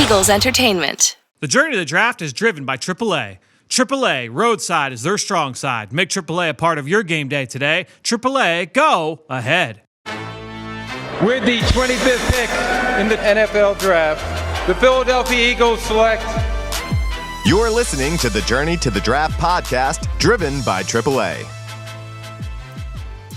Eagles Entertainment. The journey to the draft is driven by AAA. AAA, roadside is their strong side. Make AAA a part of your game day today. AAA, go ahead. With the 25th pick in the NFL Draft, the Philadelphia Eagles select. You're listening to the Journey to the Draft podcast, driven by AAA.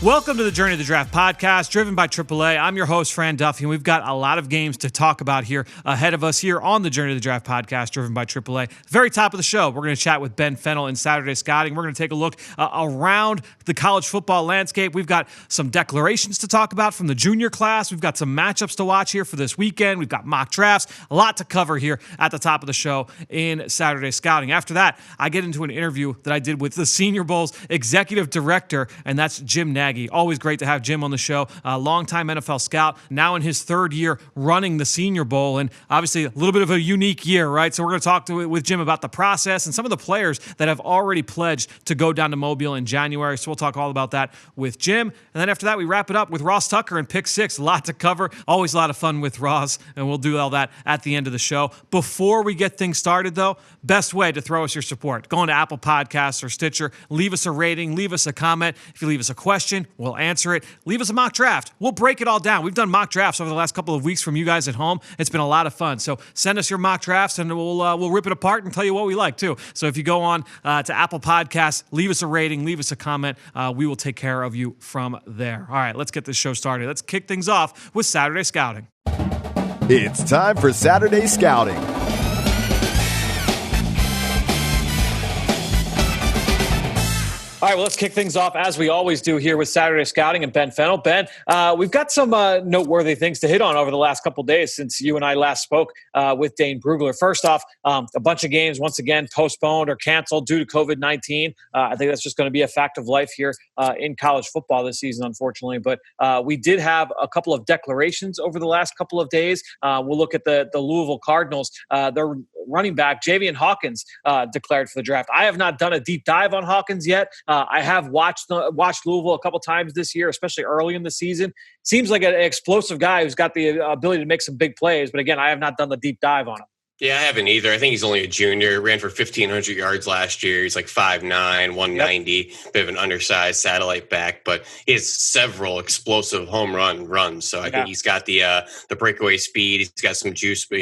Welcome to the Journey to the Draft podcast, driven by AAA. I'm your host, Fran Duffy, and we've got a lot of games to talk about here ahead of us here on the Journey to the Draft podcast, driven by AAA. Very top of the show, we're going to chat with Ben Fennell in Saturday Scouting. We're going to take a look around the college football landscape. We've got some declarations to talk about from the junior class. We've got some matchups to watch here for this weekend. We've got mock drafts, a lot to cover here at the top of the show in Saturday Scouting. After that, I get into an interview that I did with the Senior Bowl's executive director, and that's Jim Nagy. Always great to have Jim on the show, a longtime NFL scout, now in his third year running the Senior Bowl, and obviously a little bit of a unique year, right? So we're going to talk with Jim about the process and some of the players that have already pledged to go down to Mobile in January. So we'll talk all about that with Jim. And then after that, we wrap it up with Ross Tucker and Pick Six. A lot to cover. Always a lot of fun with Ross, and we'll do all that at the end of the show. Before we get things started, though, best way to throw us your support, go into Apple Podcasts or Stitcher, leave us a rating, leave us a comment. If you leave us a question, we'll answer it. Leave us a mock draft. We'll break it all down. We've done mock drafts over the last couple of weeks from you guys at home. It's been a lot of fun. So send us your mock drafts, and we'll rip it apart and tell you what we like, too. So if you go on to Apple Podcasts, leave us a rating, leave us a comment. We will take care of you from there. All right, let's get this show started. Let's kick things off with Saturday Scouting. It's time for Saturday Scouting. All right, well, let's kick things off as we always do here with Saturday Scouting and Ben Fennell. Ben, we've got some noteworthy things to hit on over the last couple of days since you and I last spoke with Dane Brugler. First off, a bunch of games, once again, postponed or canceled due to COVID-19. I think that's just going to be a fact of life here in college football this season, unfortunately. But we did have a couple of declarations over the last couple of days. We'll look at the Louisville Cardinals. Their running back, Javian Hawkins, declared for the draft. I have not done a deep dive on Hawkins yet. I have watched Louisville a couple times this year, especially early in the season. Seems like an explosive guy who's got the ability to make some big plays. But again, I have not done the deep dive on him. Yeah, I haven't either. I think he's only a junior. Ran for 1,500 yards last year. He's like 5'9", 190, yep. Bit of an undersized satellite back, but he has several explosive home runs. So I think he's got the breakaway speed. He's got some juice, but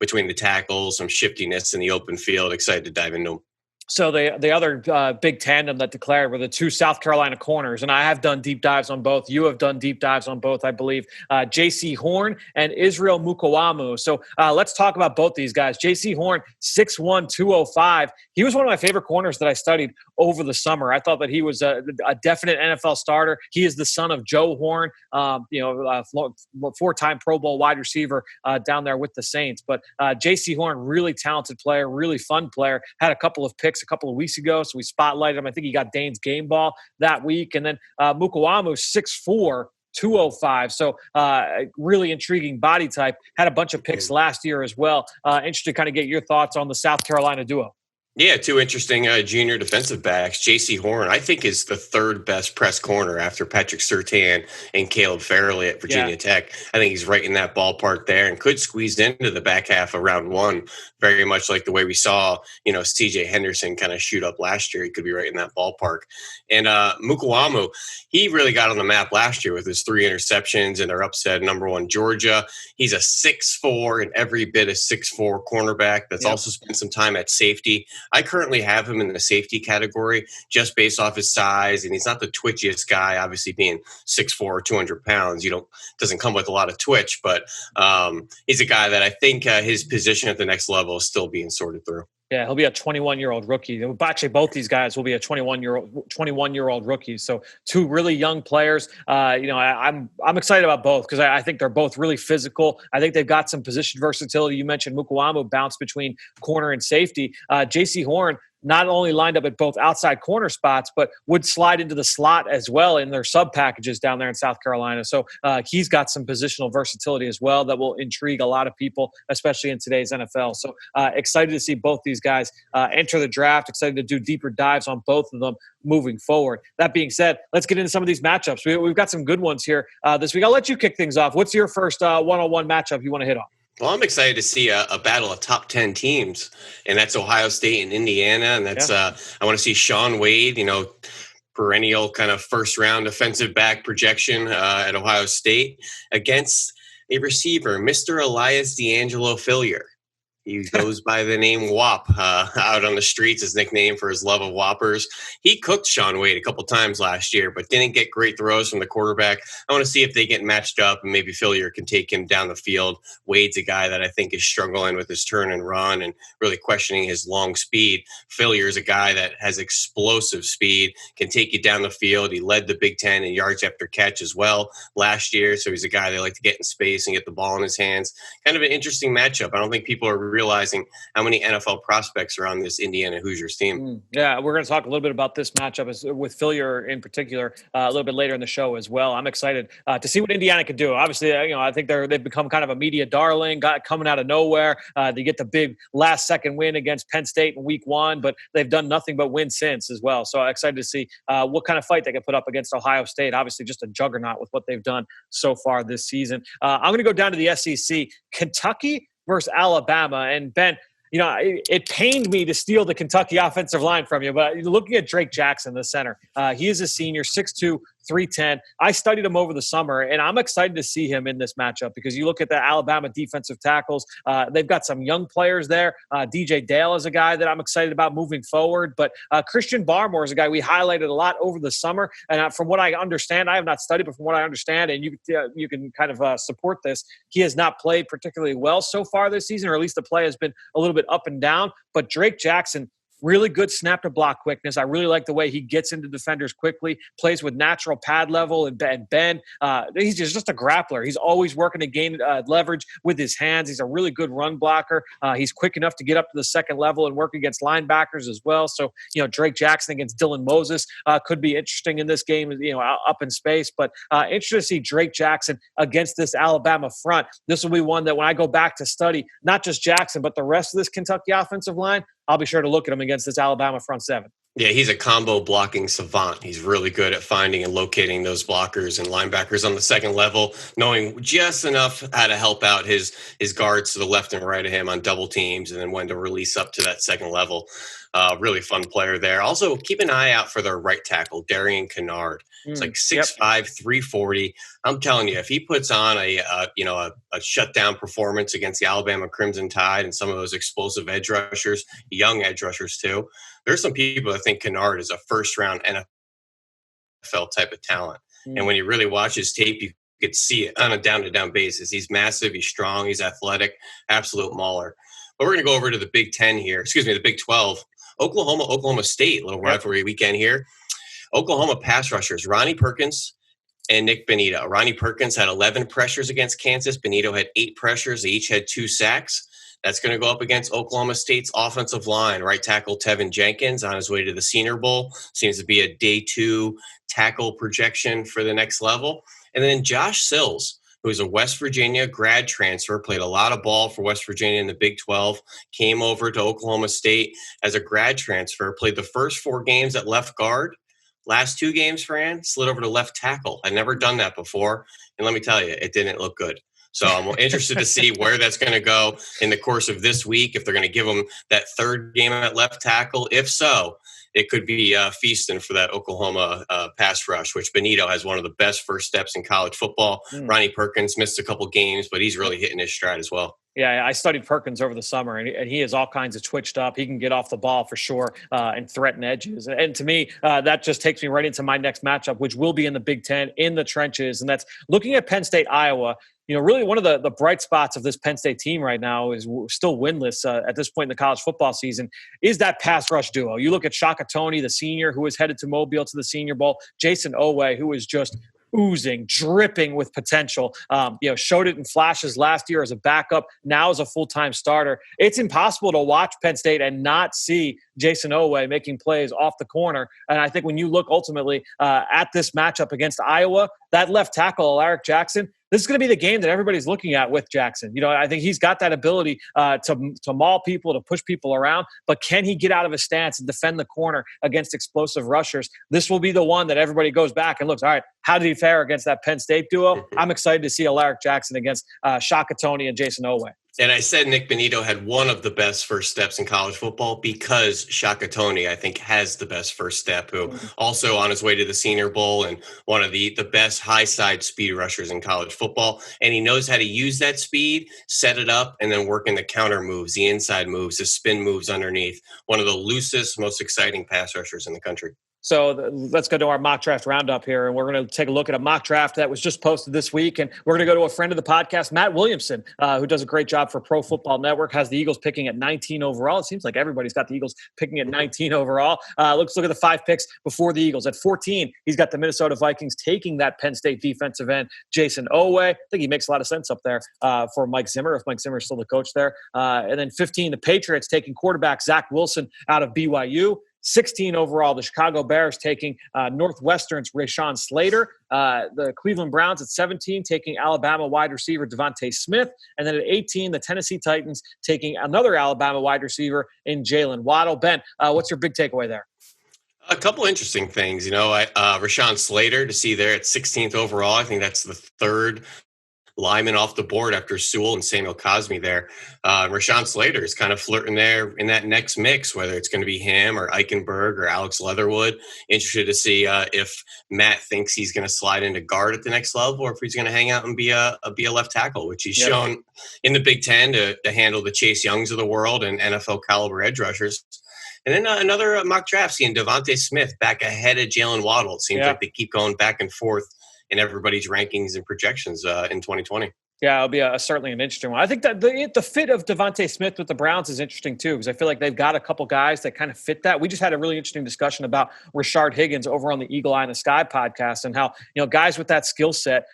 between the tackles, some shiftiness in the open field. Excited to dive into him. So the other big tandem that declared were the two South Carolina corners, and I have done deep dives on both. You have done deep dives on both, I believe. J.C. Horn and Israel Mukuamu. So let's talk about both these guys. J.C. Horn, 6'1", 205. He was one of my favorite corners that I studied over the summer. I thought that he was a definite NFL starter. He is the son of Joe Horn, four-time Pro Bowl wide receiver down there with the Saints. But J.C. Horn, really talented player, really fun player, had a couple of picks a couple of weeks ago, so we spotlighted him. I think he got Dane's game ball that week. And then Mukuamu, 6'4", 205. So really intriguing body type. Had a bunch of picks last year as well. Interested to kind of get your thoughts on the South Carolina duo. Yeah, two interesting junior defensive backs. J.C. Horn, I think, is the third best press corner after Patrick Surtain and Caleb Farley at Virginia Tech. I think he's right in that ballpark there and could squeeze into the back half of round one, very much like the way we saw, C.J. Henderson kind of shoot up last year. He could be right in that ballpark. And Mukuamu, he really got on the map last year with his 3 interceptions and their upset number 1 Georgia. He's a 6'4" and every bit a 6'4" cornerback that's also spent some time at safety. I currently have him in the safety category just based off his size, and he's not the twitchiest guy, obviously being 6'4", 200 pounds. Doesn't come with a lot of twitch, but he's a guy that I think his position at the next level is still being sorted through. Yeah, he'll be a 21-year-old rookie. Actually, both these guys will be a 21-year-old rookie. So two really young players. I'm excited about both because I think they're both really physical. I think they've got some position versatility. You mentioned Mukuamu bounce between corner and safety. J.C. Horn not only lined up at both outside corner spots, but would slide into the slot as well in their sub packages down there in South Carolina. So he's got some positional versatility as well that will intrigue a lot of people, especially in today's NFL. So excited to see both these guys enter the draft, excited to do deeper dives on both of them moving forward. That being said, let's get into some of these matchups. We've got some good ones here this week. I'll let you kick things off. What's your first one-on-one matchup you want to hit on? Well, I'm excited to see a battle of top 10 teams, and that's Ohio State and Indiana. And that's I want to see Sean Wade, perennial kind of first round defensive back projection at Ohio State against a receiver, Mr. Elias D'Angelo Fillier. He goes by the name Whop out on the streets, his nickname for his love of Whoppers. He cooked Sean Wade a couple times last year, but didn't get great throws from the quarterback. I want to see if they get matched up and maybe Fillier can take him down the field. Wade's a guy that I think is struggling with his turn and run and really questioning his long speed. Fillier is a guy that has explosive speed, can take you down the field. He led the Big Ten in yards after catch as well last year, so he's a guy they like to get in space and get the ball in his hands. Kind of an interesting matchup. I don't think people are realizing how many NFL prospects are on this Indiana Hoosiers team. Yeah, we're going to talk a little bit about this matchup with Fillier in particular a little bit later in the show as well. I'm excited to see what Indiana can do. Obviously, I think they've become kind of a media darling, coming out of nowhere. They get the big last-second win against Penn State in Week 1, but they've done nothing but win since as well. So I'm excited to see what kind of fight they can put up against Ohio State. Obviously, just a juggernaut with what they've done so far this season. I'm going to go down to the SEC. Kentucky versus Alabama. And Ben, it pained me to steal the Kentucky offensive line from you, but looking at Drake Jackson, the center, he is a senior, 6'2", 310. I studied him over the summer, and I'm excited to see him in this matchup because you look at the Alabama defensive tackles. They've got some young players there. DJ Dale is a guy that I'm excited about moving forward, but Christian Barmore is a guy we highlighted a lot over the summer. And from what I understand, I have not studied, but from what I understand, and you can kind of support this, he has not played particularly well so far this season, or at least the play has been a little bit up and down. But Drake Jackson, really good snap to block quickness. I really like the way he gets into defenders quickly, plays with natural pad level and bend. He's just a grappler. He's always working to gain leverage with his hands. He's a really good run blocker. He's quick enough to get up to the second level and work against linebackers as well. So, Drake Jackson against Dylan Moses could be interesting in this game, up in space. But interested to see Drake Jackson against this Alabama front. This will be one that when I go back to study, not just Jackson, but the rest of this Kentucky offensive line, I'll be sure to look at him against this Alabama front seven. Yeah, he's a combo blocking savant. He's really good at finding and locating those blockers and linebackers on the second level, knowing just enough how to help out his guards to the left and right of him on double teams and then when to release up to that second level. Really fun player there. Also, keep an eye out for their right tackle, Darian Kennard. It's like 6'5", 340. I'm telling you, if he puts on a shutdown performance against the Alabama Crimson Tide and some of those explosive edge rushers, young edge rushers too, there's some people that think Kennard is a first-round NFL type of talent. And when you really watch his tape, you could see it on a down-to-down basis. He's massive, he's strong, he's athletic, absolute mauler. But we're going to go over to the Big 10 here. The Big 12. Oklahoma State, little rivalry weekend here. Oklahoma pass rushers, Ronnie Perkins and Nick Bonito. Ronnie Perkins had 11 pressures against Kansas. Bonito had 8 pressures. They each had 2 sacks. That's going to go up against Oklahoma State's offensive line. Right tackle Tevin Jenkins on his way to the Senior Bowl. Seems to be a day 2 tackle projection for the next level. And then Josh Sills, who's a West Virginia grad transfer, played a lot of ball for West Virginia in the Big 12, came over to Oklahoma State as a grad transfer, played the first 4 games at left guard. Last 2 games, Fran, slid over to left tackle. I'd never done that before. And let me tell you, it didn't look good. So I'm interested to see where that's going to go in the course of this week, if they're going to give him that 3rd game at left tackle. If so, it could be feasting for that Oklahoma pass rush, which Bonito has one of the best first steps in college football. Ronnie Perkins missed a couple games, but he's really hitting his stride as well. Yeah, I studied Perkins over the summer, and he is all kinds of twitched up. He can get off the ball for sure and threaten edges. And to me, that just takes me right into my next matchup, which will be in the Big Ten, in the trenches. And that's looking at Penn State, Iowa. Really one of the bright spots of this Penn State team right now is still winless at this point in the college football season, is that pass rush duo. You look at Shaka Toney, the senior, who is headed to Mobile to the Senior Bowl, Jason Oweh, who is just oozing, dripping with potential. Showed it in flashes last year as a backup, now as a full-time starter. It's impossible to watch Penn State and not see Jason Oweh making plays off the corner. And I think when you look ultimately at this matchup against Iowa, that left tackle, Alaric Jackson, this is going to be the game that everybody's looking at with Jackson. I think he's got that ability to maul people, to push people around, but can he get out of his stance and defend the corner against explosive rushers? This will be the one that everybody goes back and looks, all right, how did he fare against that Penn State duo? I'm excited to see Alaric Jackson against Shaka Toney and Jason Oweh. And I said Nick Bonito had one of the best first steps in college football because Shaka Toney, I think, has the best first step, who also on his way to the Senior Bowl and one of the best high side speed rushers in college football. And he knows how to use that speed, set it up, and then work in the counter moves, the inside moves, the spin moves underneath. One of the loosest, most exciting pass rushers in the country. So let's go to our mock draft roundup here, and we're going to take a look at a mock draft that was just posted this week. And we're going to go to a friend of the podcast, Matt Williamson, who does a great job for Pro Football Network, has the Eagles picking at 19 overall. It seems like everybody's got the Eagles picking at 19 overall. Let's look at the 5 picks before the Eagles. At 14, he's got the Minnesota Vikings taking that Penn State defensive end, Jason Oweh. I think he makes a lot of sense up there for Mike Zimmer, if Mike Zimmer is still the coach there. And then 15, the Patriots taking quarterback Zach Wilson out of BYU. 16 overall, the Chicago Bears taking Northwestern's Rashawn Slater. The Cleveland Browns at 17 taking Alabama wide receiver Devontae Smith. And then at 18, the Tennessee Titans taking another Alabama wide receiver in Jalen Waddle. Ben, what's your big takeaway there? A couple interesting things. Rashawn Slater to see there at 16th overall. I think that's the third lineman off the board after Sewell and Samuel Cosmi there. Rashawn Slater is kind of flirting there in that next mix, whether it's going to be him or Eichenberg or Alex Leatherwood. Interested to see if Matt thinks he's going to slide into guard at the next level or if he's going to hang out and be a left tackle, which he's shown in the Big Ten to handle the Chase Youngs of the world and NFL caliber edge rushers. And then another mock draft, seeing Devontae Smith back ahead of Jalen Waddle. It seems like they keep going back and forth in everybody's rankings and projections in 2020. Yeah, it'll be certainly an interesting one. I think that the fit of Devontae Smith with the Browns is interesting too, because I feel like they've got a couple guys that kind of fit that. We just had a really interesting discussion about Rashard Higgins over on the Eagle Eye in the Sky podcast, and how guys with that skill set,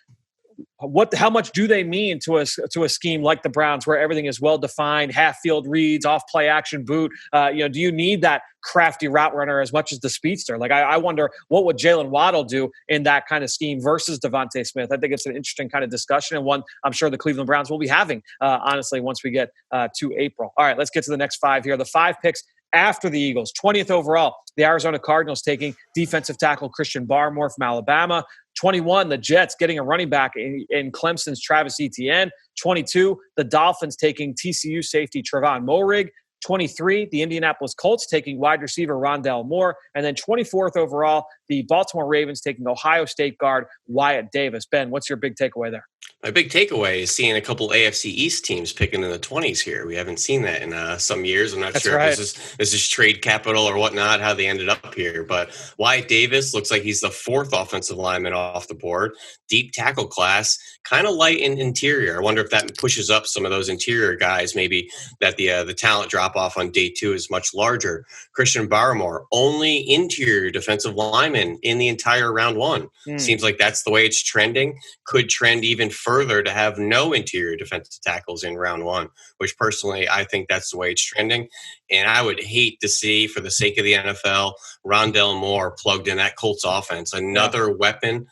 how much do they mean to a scheme like the Browns, where everything is well defined, half field reads, off play action boot? Do you need that crafty route runner as much as the speedster? Like I wonder what would Jalen Waddle do in that kind of scheme versus Devontae Smith. I think it's an interesting kind of discussion, and one I'm sure the Cleveland Browns will be having honestly once we get to April. All right, let's get to the next 5 here. The 5 picks after the Eagles. 20th overall, the Arizona Cardinals taking defensive tackle Christian Barmore from Alabama. 21, the Jets getting a running back in Clemson's Travis Etienne. 22, the Dolphins taking TCU safety Trevon Moehrig. 23, the Indianapolis Colts taking wide receiver Rondale Moore. And then 24th overall, the Baltimore Ravens taking Ohio State guard Wyatt Davis. Ben, what's your big takeaway there? My big takeaway is seeing a couple AFC East teams picking in the 20s here. We haven't seen that in some years. I'm not sure if this is trade capital or whatnot, how they ended up here. But Wyatt Davis looks like he's the 4th offensive lineman off the board. Deep tackle class, kind of light in interior. I wonder if that pushes up some of those interior guys, maybe that the talent drop-off on day 2 is much larger. Christian Barmore, only interior defensive lineman in the entire round 1. Seems like that's the way it's trending. Could trend even further to have no interior defensive tackles in round 1, which personally I think that's the way it's trending. And I would hate to see, for the sake of the NFL, Rondale Moore plugged in that Colts offense, another weapon.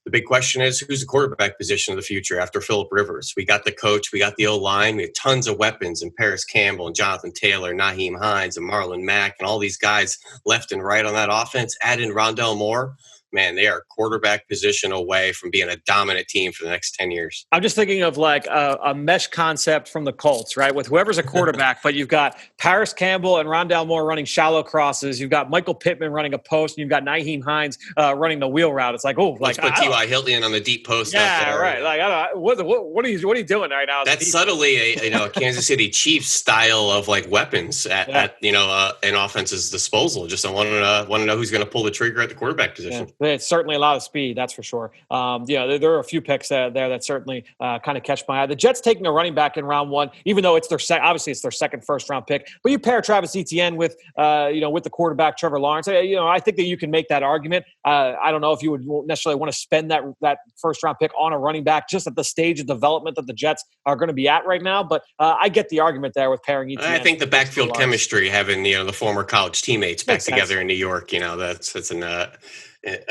The big question is, who's the quarterback position of the future after Phillip Rivers? We got the coach, we got the O-line, we have tons of weapons in Paris Campbell and Jonathan Taylor, Nyheim Hines and Marlon Mack, and all these guys left and right on that offense. Add in Rondale Moore. Man, they are quarterback position away from being a dominant team for the next 10 years. I'm just thinking of like a mesh concept from the Colts, right? With whoever's a quarterback, but you've got Paris Campbell and Rondale Moore running shallow crosses. You've got Michael Pittman running a post, and you've got Nyheim Hines running the wheel route. It's like, let's put T.Y. Hilton on the deep post. Yeah, right. Like, I don't know, what are you doing right now? That's subtly a Kansas City Chiefs style of like weapons at an offense's disposal. Just I want to know who's going to pull the trigger at the quarterback position. Yeah. It's certainly a lot of speed, that's for sure. There are a few picks there that certainly kind of catch my eye. The Jets taking a running back in round 1, even though it's their obviously it's their second first-round pick. But you pair Travis Etienne with the quarterback Trevor Lawrence. I think that you can make that argument. I don't know if you would necessarily want to spend that first-round pick on a running back just at the stage of development that the Jets are going to be at right now. But I get the argument there with pairing Etienne. I think the backfield chemistry, having the former college teammates back together in New York, that's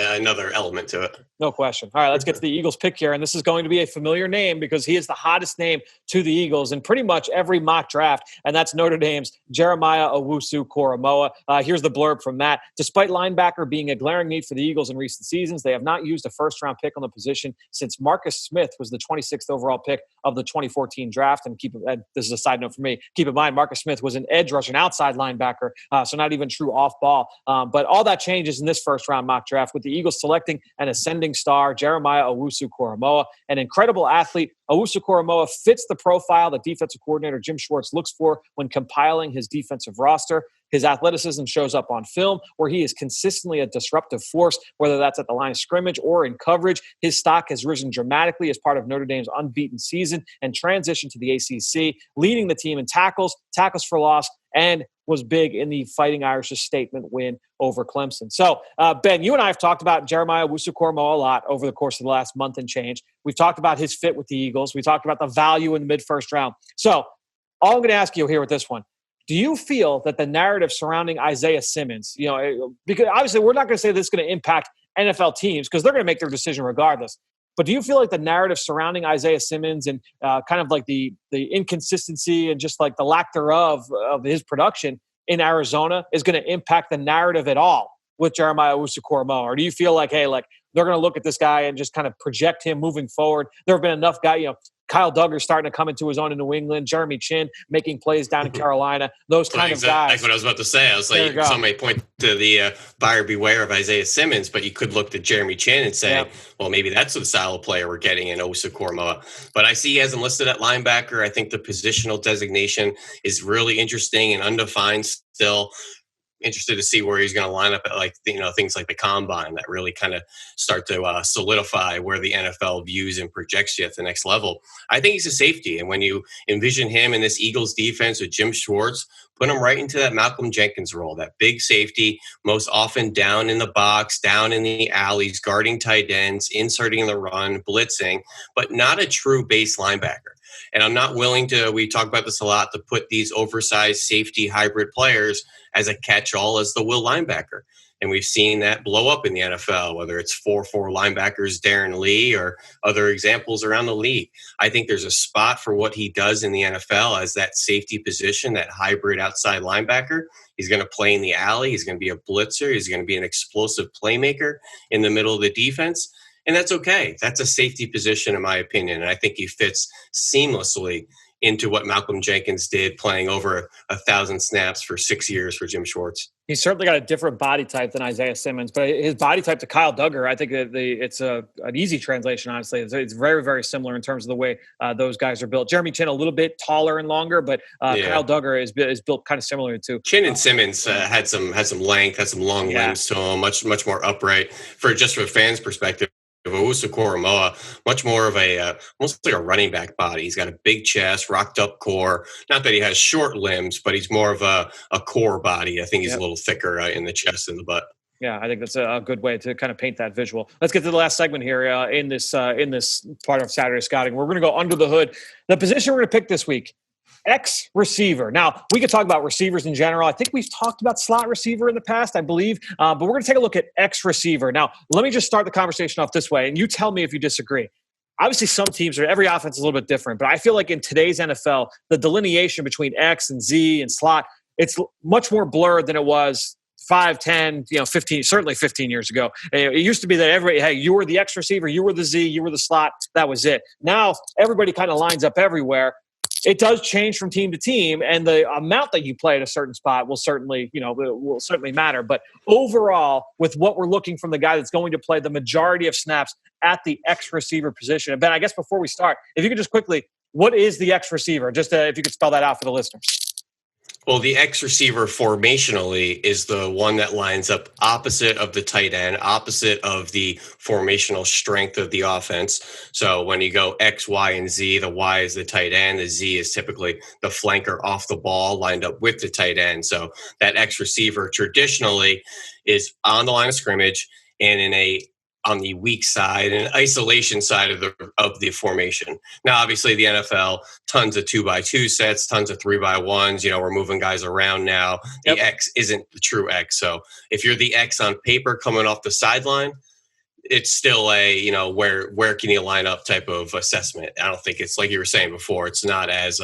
another element to it. No question. All right, let's get to the Eagles pick here. And this is going to be a familiar name because he is the hottest name to the Eagles in pretty much every mock draft. And that's Notre Dame's Jeremiah Owusu-Koromoah. Here's the blurb from that. Despite linebacker being a glaring need for the Eagles in recent seasons, they have not used a first-round pick on the position since Marcus Smith was the 26th overall pick of the 2014 draft. And this is a side note for me. Keep in mind, Marcus Smith was an edge rusher, an outside linebacker, so not even true off-ball. But all that changes in this first-round mock draft with the Eagles selecting an ascending star, Jeremiah Owusu-Koromoah, an incredible athlete. Owusu-Koromoah fits the profile that defensive coordinator Jim Schwartz looks for when compiling his defensive roster. His athleticism shows up on film, where he is consistently a disruptive force, whether that's at the line of scrimmage or in coverage. His stock has risen dramatically as part of Notre Dame's unbeaten season and transition to the ACC, leading the team in tackles for loss, and was big in the Fighting Irish's statement win over Clemson. So, Ben, you and I have talked about Jeremiah Wussocormo a lot over the course of the last month and change. We've talked about his fit with the Eagles. We talked about the value in the mid-first round. So, all I'm going to ask you here with this one, do you feel that the narrative surrounding Isaiah Simmons, because obviously we're not going to say this is going to impact NFL teams because they're going to make their decision regardless. But do you feel like the narrative surrounding Isaiah Simmons and kind of like the inconsistency and just like the lack thereof of his production in Arizona is going to impact the narrative at all with Jeremiah Owusu-Koromoah? Or do you feel like, hey, like they're going to look at this guy and just kind of project him moving forward? There have been enough guys, Kyle Duggar starting to come into his own in New England, Jeremy Chin making plays down in Carolina, those kind of guys. That's what I was about to say. I was like, some may point to the buyer beware of Isaiah Simmons, but you could look to Jeremy Chin and say, well, maybe that's the style of player we're getting in Owusu-Koromoah. But I see he hasn't listed at linebacker. I think the positional designation is really interesting and undefined still. Interested to see where he's going to line up at things like the combine that really kind of start to solidify where the NFL views and projects you at the next level. I think he's a safety. And when you envision him in this Eagles defense with Jim Schwartz, put him right into that Malcolm Jenkins role, that big safety, most often down in the box, down in the alleys, guarding tight ends, inserting in the run, blitzing, but not a true base linebacker. And I'm not willing to, we talk about this a lot, to put these oversized safety hybrid players as a catch-all as the will linebacker. And we've seen that blow up in the NFL, whether it's 4-4 linebackers, Darren Lee, or other examples around the league. I think there's a spot for what he does in the NFL as that safety position, that hybrid outside linebacker. He's going to play in the alley. He's going to be a blitzer. He's going to be an explosive playmaker in the middle of the defense. And that's okay. That's a safety position, in my opinion. And I think he fits seamlessly into what Malcolm Jenkins did, playing over 1,000 snaps for 6 years for Jim Schwartz. He's certainly got a different body type than Isaiah Simmons, but his body type to Kyle Duggar, I think that it's an easy translation, honestly. It's very, very similar in terms of the way those guys are built. Jeremy Chin, a little bit taller and longer, but Kyle Duggar is built kind of similar too. Chin and Simmons had some length, had some long limbs to him, much more upright. For a fan's perspective, Owusu-Koromoah, much more of almost like a running back body. He's got a big chest, rocked up core. Not that he has short limbs, but he's more of a core body. I think he's a little thicker in the chest and the butt. Yeah, I think that's a good way to kind of paint that visual. Let's get to the last segment here in this part of Saturday Scouting. We're going to go under the hood. The position we're going to pick this week, X receiver. Now, we could talk about receivers in general. I think we've talked about slot receiver in the past, I believe. But we're going to take a look at X receiver. Now, let me just start the conversation off this way, and you tell me if you disagree. Obviously, some teams, every offense is a little bit different, but I feel like in today's NFL, the delineation between X and Z and slot, it's much more blurred than it was 5, 10, 15, certainly 15 years ago. It used to be that everybody, hey, you were the X receiver, you were the Z, you were the slot, that was it. Now, everybody kind of lines up everywhere. It does change from team to team, and the amount that you play at a certain spot will certainly matter. But overall, with what we're looking from the guy that's going to play the majority of snaps at the X receiver position. And Ben, I guess before we start, if you could just quickly, what is the X receiver? Just if you could spell that out for the listeners. Well, the X receiver formationally is the one that lines up opposite of the tight end, opposite of the formational strength of the offense. So when you go X, Y, and Z, the Y is the tight end. The Z is typically the flanker off the ball lined up with the tight end. So that X receiver traditionally is on the line of scrimmage and on the weak side and isolation side of the formation. Now, obviously, the NFL, tons of 2x2 sets, tons of 3x1s. We're moving guys around now. The X isn't the true X. So if you're the X on paper coming off the sideline, it's still a, where can you line up type of assessment. I don't think it's like you were saying before. It's not as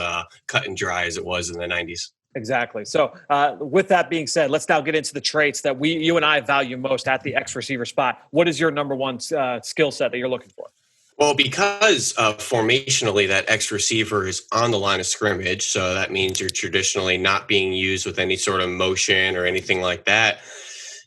cut and dry as it was in the 90s. Exactly. So with that being said, let's now get into the traits that you and I value most at the X receiver spot. What is your number one skill set that you're looking for? Well, because formationally that X receiver is on the line of scrimmage, so that means you're traditionally not being used with any sort of motion or anything like that.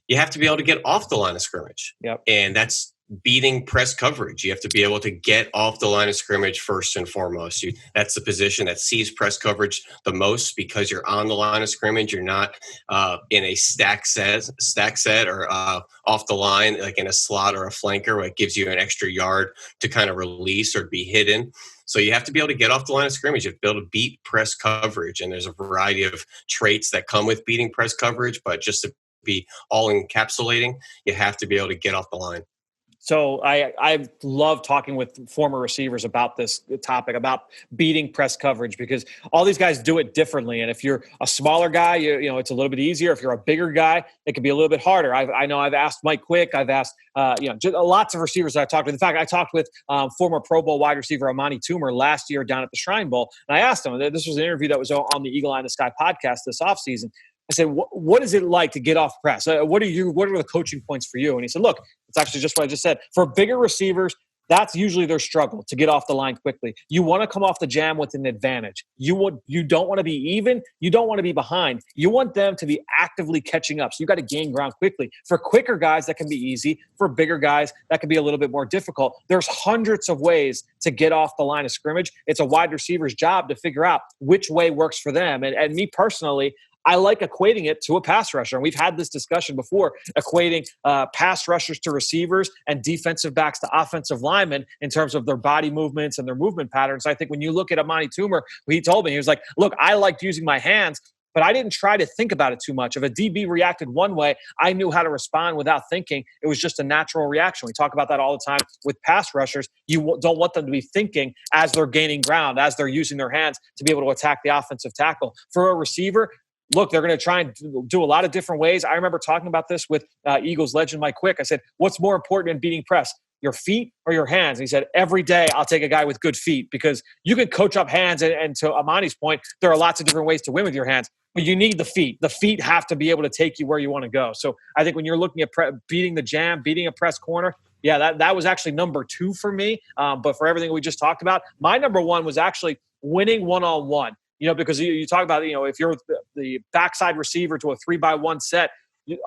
You have to be able to get off the line of scrimmage. Yep. And that's beating press coverage. You have to be able to get off the line of scrimmage first and foremost. That's the position that sees press coverage the most because you're on the line of scrimmage. You're not in a stack set or off the line, like in a slot or a flanker, where it gives you an extra yard to kind of release or be hidden. So you have to be able to get off the line of scrimmage. You have to be able to beat press coverage. And there's a variety of traits that come with beating press coverage, but just to be all encapsulating, you have to be able to get off the line. So I love talking with former receivers about this topic, about beating press coverage, because all these guys do it differently. And if you're a smaller guy, you know, it's a little bit easier. If you're a bigger guy, it can be a little bit harder. I know I've asked Mike Quick. I've asked, just lots of receivers that I talked with. In fact, I talked with former Pro Bowl wide receiver Amani Toomer last year down at the Shrine Bowl. And I asked him, this was an interview that was on the Eagle Eye in the Sky podcast this offseason. I said, what is it like to get off press? What are the coaching points for you? And he said, look, it's actually just what I just said. For bigger receivers, that's usually their struggle, to get off the line quickly. You want to come off the jam with an advantage. You don't want to be even. You don't want to be behind. You want them to be actively catching up. So you got to gain ground quickly. For quicker guys, that can be easy. For bigger guys, that can be a little bit more difficult. There's hundreds of ways to get off the line of scrimmage. It's a wide receiver's job to figure out which way works for them. And me personally, I like equating it to a pass rusher. And we've had this discussion before, equating pass rushers to receivers and defensive backs to offensive linemen in terms of their body movements and their movement patterns. I think when you look at Amani Toomer, he told me, he was like, look, I liked using my hands, but I didn't try to think about it too much. If a DB reacted one way, I knew how to respond without thinking. It was just a natural reaction. We talk about that all the time with pass rushers. You don't want them to be thinking as they're gaining ground, as they're using their hands to be able to attack the offensive tackle. For a receiver, look, they're going to try and do a lot of different ways. I remember talking about this with Eagles legend Mike Quick. I said, what's more important in beating press, your feet or your hands? And he said, every day I'll take a guy with good feet, because you can coach up hands. And to Amani's point, there are lots of different ways to win with your hands, but you need the feet. The feet have to be able to take you where you want to go. So I think when you're looking at beating the jam, beating a press corner, yeah, that was actually number 2 for me. But for everything we just talked about, my number 1 was actually winning one-on-one. You know, because you talk about, if you're the backside receiver to a 3-by-1 set,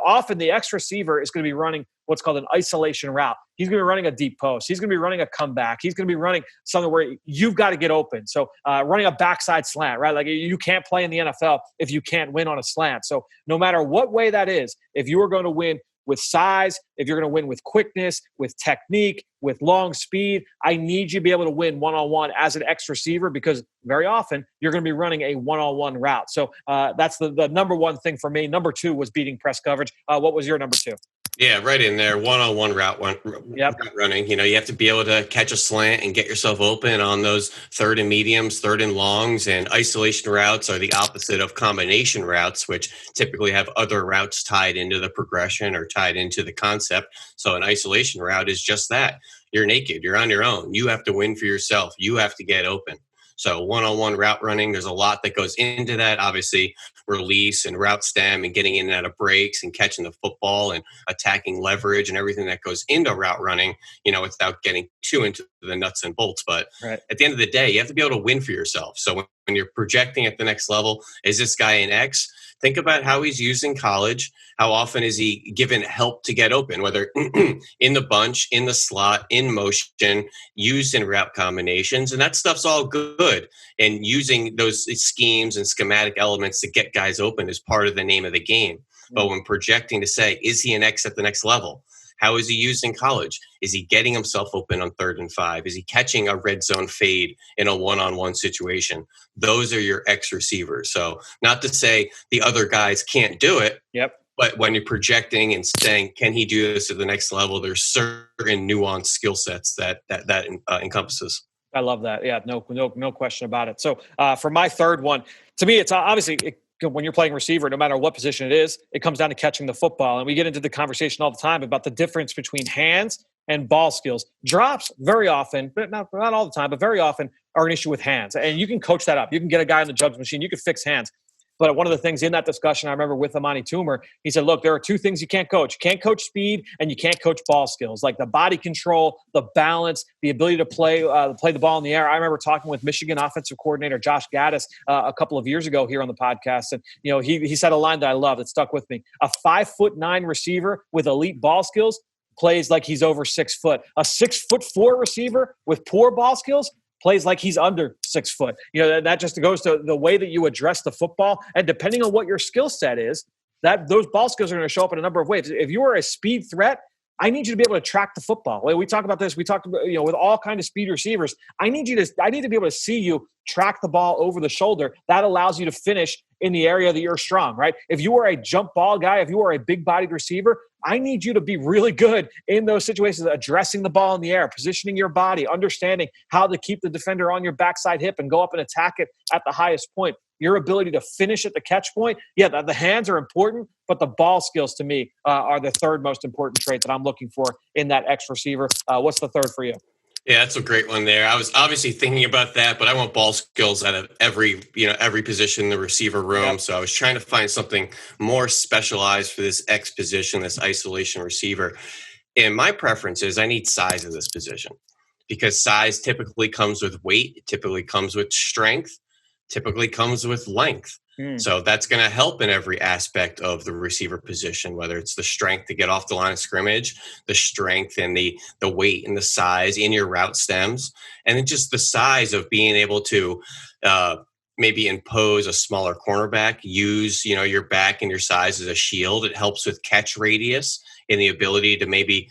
often the X receiver is going to be running what's called an isolation route. He's going to be running a deep post. He's going to be running a comeback. He's going to be running something where you've got to get open. So running a backside slant, right? Like, you can't play in the NFL if you can't win on a slant. So no matter what way that is, if you are going to win with size, if you're going to win with quickness, with technique, with long speed, I need you to be able to win one-on-one as an X receiver, because very often you're going to be running a one-on-one route. So that's the number 1 thing for me. Number 2 was beating press coverage. What was your number 2? Yeah, right in there. One-on-one route running. You have to be able to catch a slant and get yourself open on those third and mediums, third and longs, and isolation routes are the opposite of combination routes, which typically have other routes tied into the progression or tied into the concept. So an isolation route is just that. You're naked. You're on your own. You have to win for yourself. You have to get open. So one-on-one route running, there's a lot that goes into that. Obviously, release and route stem and getting in and out of breaks and catching the football and attacking leverage and everything that goes into route running, without getting too into the nuts and bolts. But right. At the end of the day, you have to be able to win for yourself. So when you're projecting at the next level, is this guy an X? Think about how he's used in college. How often is he given help to get open, whether in the bunch, in the slot, in motion, used in route combinations. And that stuff's all good. And using those schemes and schematic elements to get guys open is part of the name of the game. But when projecting to say, is he an X at the next level? How is he used in college? Is he getting himself open on 3rd and 5? Is he catching a red zone fade in a one-on-one situation? Those are your X receivers. So not to say the other guys can't do it. Yep. But when you're projecting and saying, can he do this at the next level? There's certain nuanced skill sets that encompasses. I love that. Yeah, no question about it. So for my third one, to me, it's obviously when you're playing receiver, no matter what position it is, it comes down to catching the football. And we get into the conversation all the time about the difference between hands and ball skills. Drops very often, but not all the time, but very often are an issue with hands. And you can coach that up. You can get a guy in the jugs machine. You can fix hands. But one of the things in that discussion, I remember with Amani Toomer, he said, look, there are two things you can't coach. You can't coach speed and you can't coach ball skills, like the body control, the balance, the ability to play the ball in the air. I remember talking with Michigan offensive coordinator Josh Gaddis a couple of years ago here on the podcast. And, he said a line that I love that stuck with me. A 5'9" receiver with elite ball skills plays like he's over 6 foot. A 6'4" receiver with poor ball skills plays like he's under 6 foot. That just goes to the way that you address the football. And depending on what your skill set is, that those ball skills are going to show up in a number of ways. If you are a speed threat, I need you to be able to track the football. We talk about this. We talked about, with all kind of speed receivers. I need to be able to see you track the ball over the shoulder. That allows you to finish in the area that you're strong, right? If you are a jump ball guy, if you are a big-bodied receiver, I need you to be really good in those situations, addressing the ball in the air, positioning your body, understanding how to keep the defender on your backside hip and go up and attack it at the highest point. Your ability to finish at the catch point, the hands are important, but the ball skills to me are the third most important trait that I'm looking for in that X receiver. What's the third for you? Yeah, that's a great one there. I was obviously thinking about that, but I want ball skills out of every position in the receiver room. Yep. So I was trying to find something more specialized for this X position, this isolation receiver. And my preference is I need size in this position because size typically comes with weight, typically comes with strength, typically comes with length. So that's going to help in every aspect of the receiver position, whether it's the strength to get off the line of scrimmage, the strength and the weight and the size in your route stems, and then just the size of being able to maybe impose a smaller cornerback, use your back and your size as a shield. It helps with catch radius and the ability to maybe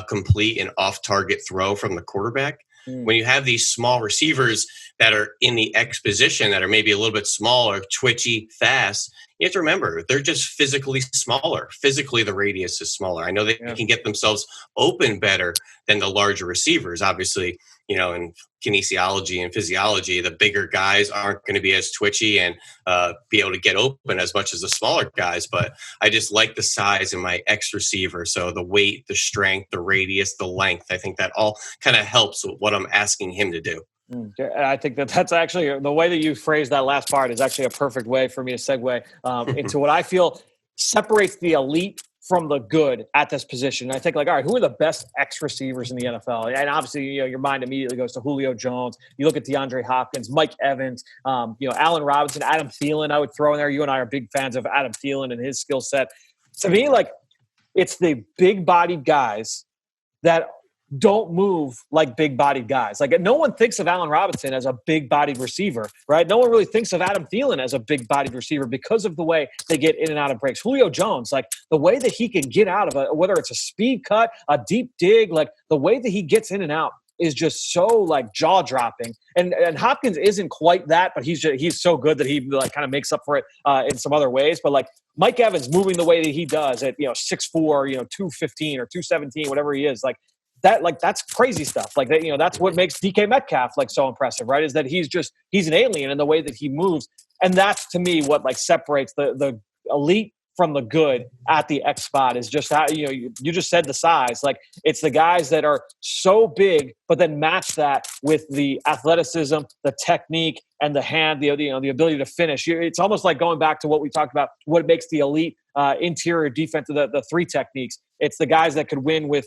complete an off-target throw from the quarterback. When you have these small receivers that are in the X position that are maybe a little bit smaller, twitchy, fast, you have to remember they're just physically smaller. Physically, the radius is smaller. I know they can get themselves open better than the larger receivers. Obviously, in kinesiology and physiology, the bigger guys aren't going to be as twitchy and be able to get open as much as the smaller guys. But I just like the size in my X receiver. So the weight, the strength, the radius, the length, I think that all kind of helps with what I'm asking him to do. I think that's actually the way that you phrased that last part is actually a perfect way for me to segue into what I feel separates the elite from the good at this position. And I think all right, who are the best X receivers in the NFL? And obviously, your mind immediately goes to Julio Jones. You look at DeAndre Hopkins, Mike Evans, Allen Robinson, Adam Thielen. I would throw in there. You and I are big fans of Adam Thielen and his skill set. To me, it's the big-bodied guys that don't move like big-bodied guys. No one thinks of Allen Robinson as a big-bodied receiver, right? No one really thinks of Adam Thielen as a big-bodied receiver because of the way they get in and out of breaks. Julio Jones, the way that he can get out of whether it's a speed cut, a deep dig, the way that he gets in and out is just so jaw-dropping. And Hopkins isn't quite that, but he's so good that he kind of makes up for it in some other ways. But Mike Evans moving the way that he does at 6'4", 215 or 217, whatever he is, that's crazy stuff. That's what makes DK Metcalf so impressive, right? Is that he's an alien in the way that he moves. And that's to me what separates the elite from the good at the X spot is just how, you just said the size. It's the guys that are so big, but then match that with the athleticism, the technique, and the hand, the ability to finish. It's almost like going back to what we talked about, what makes the elite interior defense, the three techniques. It's the guys that could win with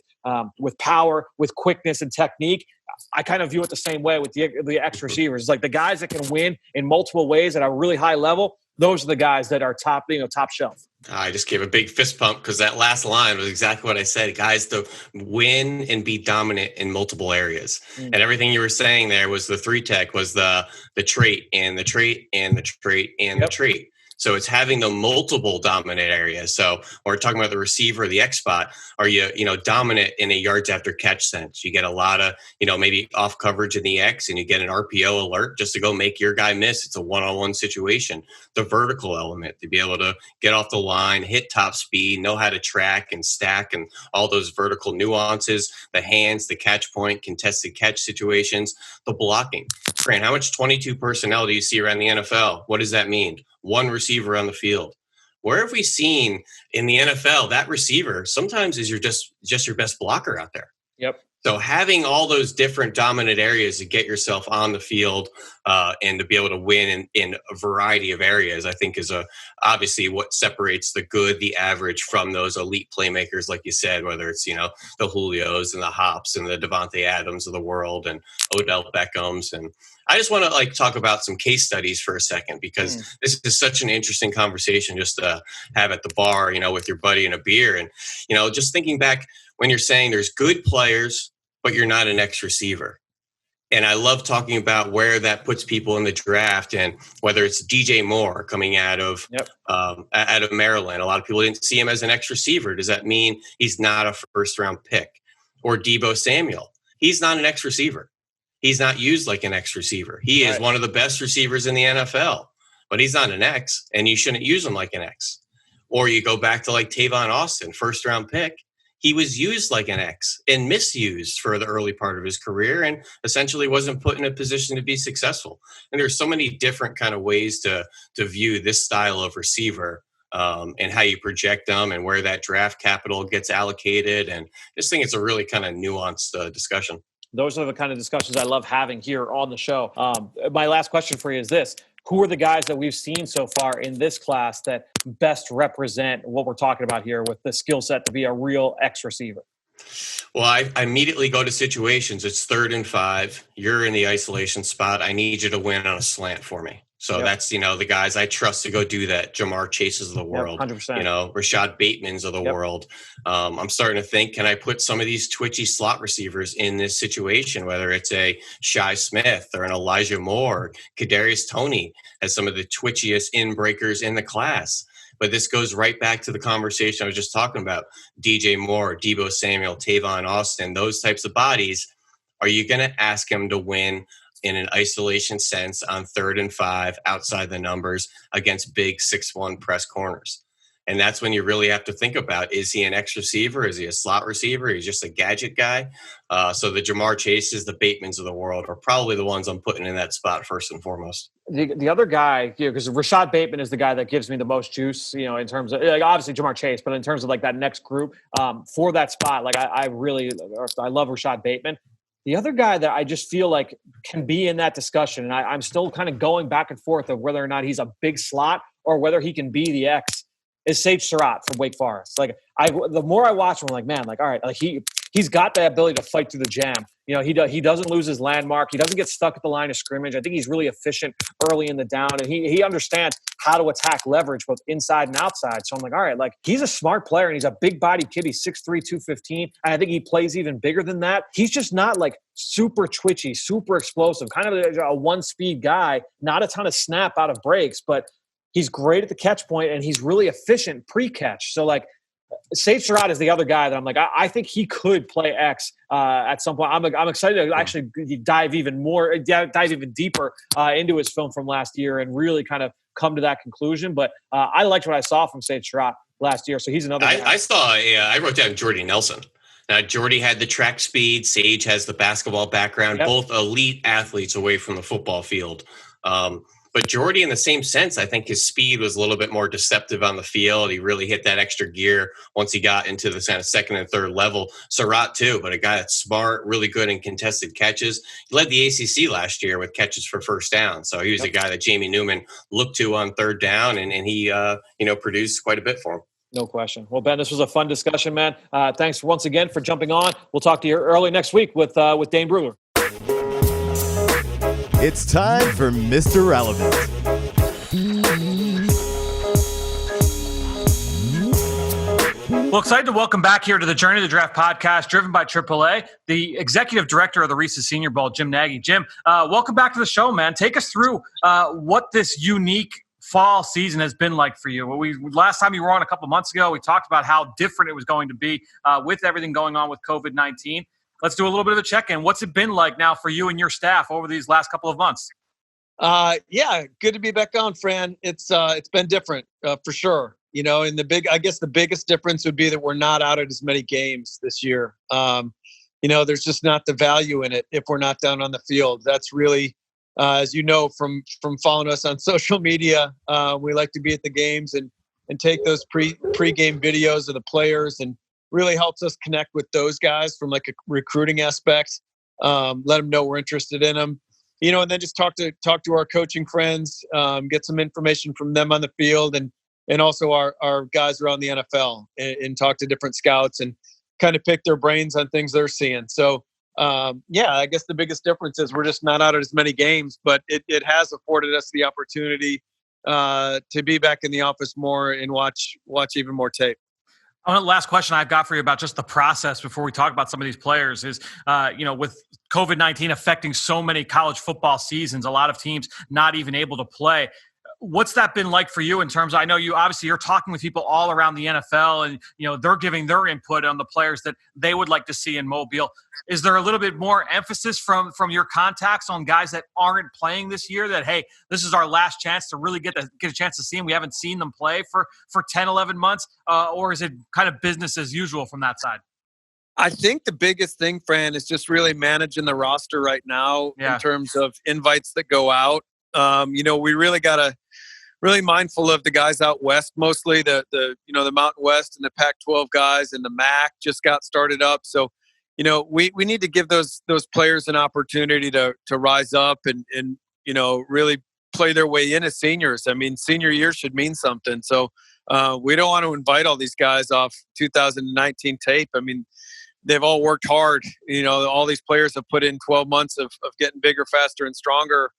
power, with quickness and technique. I kind of view it the same way with the X receivers. The guys that can win in multiple ways at a really high level. Those are the guys that are top shelf. I just gave a big fist pump because that last line was exactly what I said. Guys to win and be dominant in multiple areas. And everything you were saying there was the three tech was the trait and the trait and the trait and the trait. So it's having the multiple dominant areas. So when we're talking about the receiver, the X spot, are you dominant in a yards after catch sense? You get a lot of, maybe off coverage in the X and you get an RPO alert just to go make your guy miss. It's a one-on-one situation. The vertical element to be able to get off the line, hit top speed, know how to track and stack and all those vertical nuances, the hands, the catch point, contested catch situations, the blocking. Fran, how much 22 personnel do you see around the NFL? What does that mean? One receiver on the field. Where have we seen in the NFL that receiver sometimes is just your best blocker out there? Yep. So having all those different dominant areas to get yourself on the field and to be able to win in a variety of areas, I think is obviously what separates the good, the average from those elite playmakers, like you said, whether it's, the Julios and the Hops and the Devontae Adams of the world and Odell Beckhams. And I just want to talk about some case studies for a second, because this is such an interesting conversation just to have at the bar, with your buddy and a beer. And, just thinking back when you're saying there's good players, but you're not an X receiver. And I love talking about where that puts people in the draft, and whether it's DJ Moore coming out of Maryland. A lot of people didn't see him as an X receiver. Does that mean he's not a first round pick? Or Deebo Samuel. He's not an X receiver. He's not used like an X receiver. He is one of the best receivers in the NFL, but he's not an X, and you shouldn't use him like an X. Or you go back to Tavon Austin, first round pick. He was used like an X and misused for the early part of his career, and essentially wasn't put in a position to be successful. And there's so many different kind of ways to view this style of receiver, and how you project them and where that draft capital gets allocated. And I just think it's a really kind of nuanced discussion. Those are the kind of discussions I love having here on the show. My last question for you is this. Who are the guys that we've seen so far in this class that best represent what we're talking about here with the skill set to be a real X receiver? Well, I immediately go to situations. It's 3rd and 5. You're in the isolation spot. I need you to win on a slant for me. So that's, the guys I trust to go do that. Jamar Chases of the world, 100%. Rashad Bateman's of the world. I'm starting to think, can I put some of these twitchy slot receivers in this situation, whether it's a Shi Smith or an Elijah Moore, Kadarius Toney as some of the twitchiest in-breakers in the class. But this goes right back to the conversation I was just talking about. DJ Moore, Deebo Samuel, Tavon Austin, those types of bodies. Are you going to ask him to win in an isolation sense on 3rd and 5 outside the numbers against big 6'1" press corners? And that's when you really have to think about, is he an X receiver? Is he a slot receiver? He's just a gadget guy. So the Jamar Chases, the Batemans of the world are probably the ones I'm putting in that spot first and foremost. The other guy, because Rashad Bateman is the guy that gives me the most juice, in terms of obviously Jamar Chase, but in terms of that next group for that spot, I love Rashad Bateman. The other guy that I just feel like can be in that discussion, and I'm still kind of going back and forth of whether or not he's a big slot or whether he can be the X, is Sage Surratt from Wake Forest. The more I watch him, I'm like, man, all right, he's got the ability to fight through the jam. He doesn't lose his landmark. He doesn't get stuck at the line of scrimmage. I think he's really efficient early in the down, and he understands how to attack leverage both inside and outside. So I'm like, all right, he's a smart player, and he's a big body kid. He's 6'3", 215, and I think he plays even bigger than that. He's just not super twitchy, super explosive, kind of a one-speed guy, not a ton of snap out of breaks, but he's great at the catch point, and he's really efficient pre-catch. So Sage Surratt is the other guy that I'm I think he could play X at some point. I'm excited to actually dive even deeper into his film from last year and really kind of come to that conclusion. But I liked what I saw from Sage Surratt last year. So he's another guy. I wrote down Jordy Nelson. Now, Jordy had the track speed. Sage has the basketball background, both elite athletes away from the football field. But Jordy, in the same sense, I think his speed was a little bit more deceptive on the field. He really hit that extra gear once he got into the kind of 2nd and 3rd level. Surratt, too, but a guy that's smart, really good in contested catches. He led the ACC last year with catches for first down. So he was a guy that Jamie Newman looked to on 3rd down, and he produced quite a bit for him. No question. Well, Ben, this was a fun discussion, man. Thanks once again for jumping on. We'll talk to you early next week with Dane Brugler. It's time for Mr. Relevant. Well, excited to welcome back here to the Journey to the Draft podcast, driven by AAA, the executive director of the Reese's Senior Bowl, Jim Nagy. Jim, welcome back to the show, man. Take us through what this unique fall season has been like for you. Last time you were on a couple months ago, we talked about how different it was going to be with everything going on with COVID-19. Let's do a little bit of a check-in. What's it been like now for you and your staff over these last couple of months? Yeah, good to be back on, Fran. It's been different for sure. And the biggest difference would be that we're not out at as many games this year. There's just not the value in it if we're not down on the field. That's really, as you know, from following us on social media, we like to be at the games and take those pre-game videos of the players and really helps us connect with those guys from like a recruiting aspect. Let them know we're interested in them, and then just talk to our coaching friends, get some information from them on the field, and also our guys around the NFL, and talk to different scouts and kind of pick their brains on things they're seeing. So, I guess the biggest difference is we're just not out at as many games, but it has afforded us the opportunity to be back in the office more and watch even more tape. Last question I've got for you about just the process before we talk about some of these players is, with COVID-19 affecting so many college football seasons, a lot of teams not even able to play. What's that been like for you in terms of, I know you're talking with people all around the NFL and, they're giving their input on the players that they would like to see in Mobile. Is there a little bit more emphasis from your contacts on guys that aren't playing this year that, hey, this is our last chance to really get a chance to see them? We haven't seen them play for 10, 11 months. Or is it kind of business as usual from that side? I think the biggest thing, Fran, is just really managing the roster right now in terms of invites that go out. We really got to really mindful of the guys out west, mostly the Mountain West and the Pac-12 guys, and the MAC just got started up. So, we need to give those players an opportunity to rise up and really play their way in as seniors. I mean, senior year should mean something. So we don't want to invite all these guys off 2019 tape. I mean, they've all worked hard. All these players have put in 12 months of getting bigger, faster, and stronger.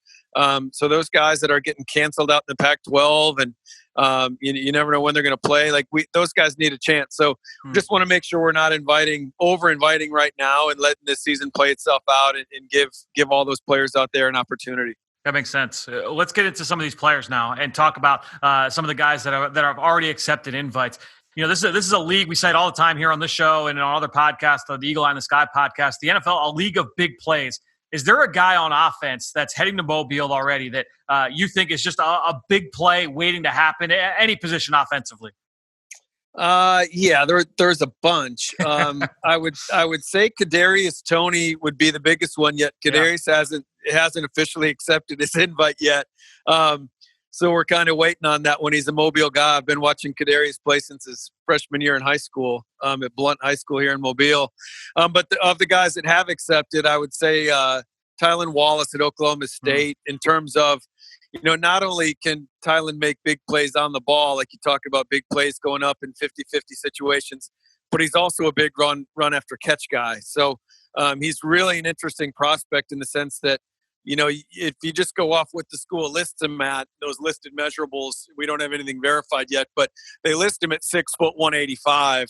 So those guys that are getting canceled out in the Pac-12 and you never know when they're going to play. Those guys need a chance. So just want to make sure we're not over-inviting right now and letting this season play itself out and give all those players out there an opportunity. That makes sense. Let's get into some of these players now and talk about some of the guys that have already accepted invites. This is a league we cite all the time here on this show and on other podcasts, the Eagle Eye in the Sky podcast, the NFL, a league of big plays. Is there a guy on offense that's heading to Mobile already that you think is just a big play waiting to happen at any position offensively? There's a bunch. I would say Kadarius Toney would be the biggest one yet. Kadarius hasn't officially accepted his invite yet. So we're kind of waiting on that one. He's a Mobile guy. I've been watching Kadarius play since his freshman year in high school, at Blunt High School here in Mobile. But of the guys that have accepted, I would say Tylan Wallace at Oklahoma State, in terms of, not only can Tylan make big plays on the ball, like you talk about big plays going up in 50-50 situations, but he's also a big run after catch guy. So he's really an interesting prospect in the sense that, if you just go off what the school lists him at, those listed measurables, we don't have anything verified yet, but they list him at 6 foot 185.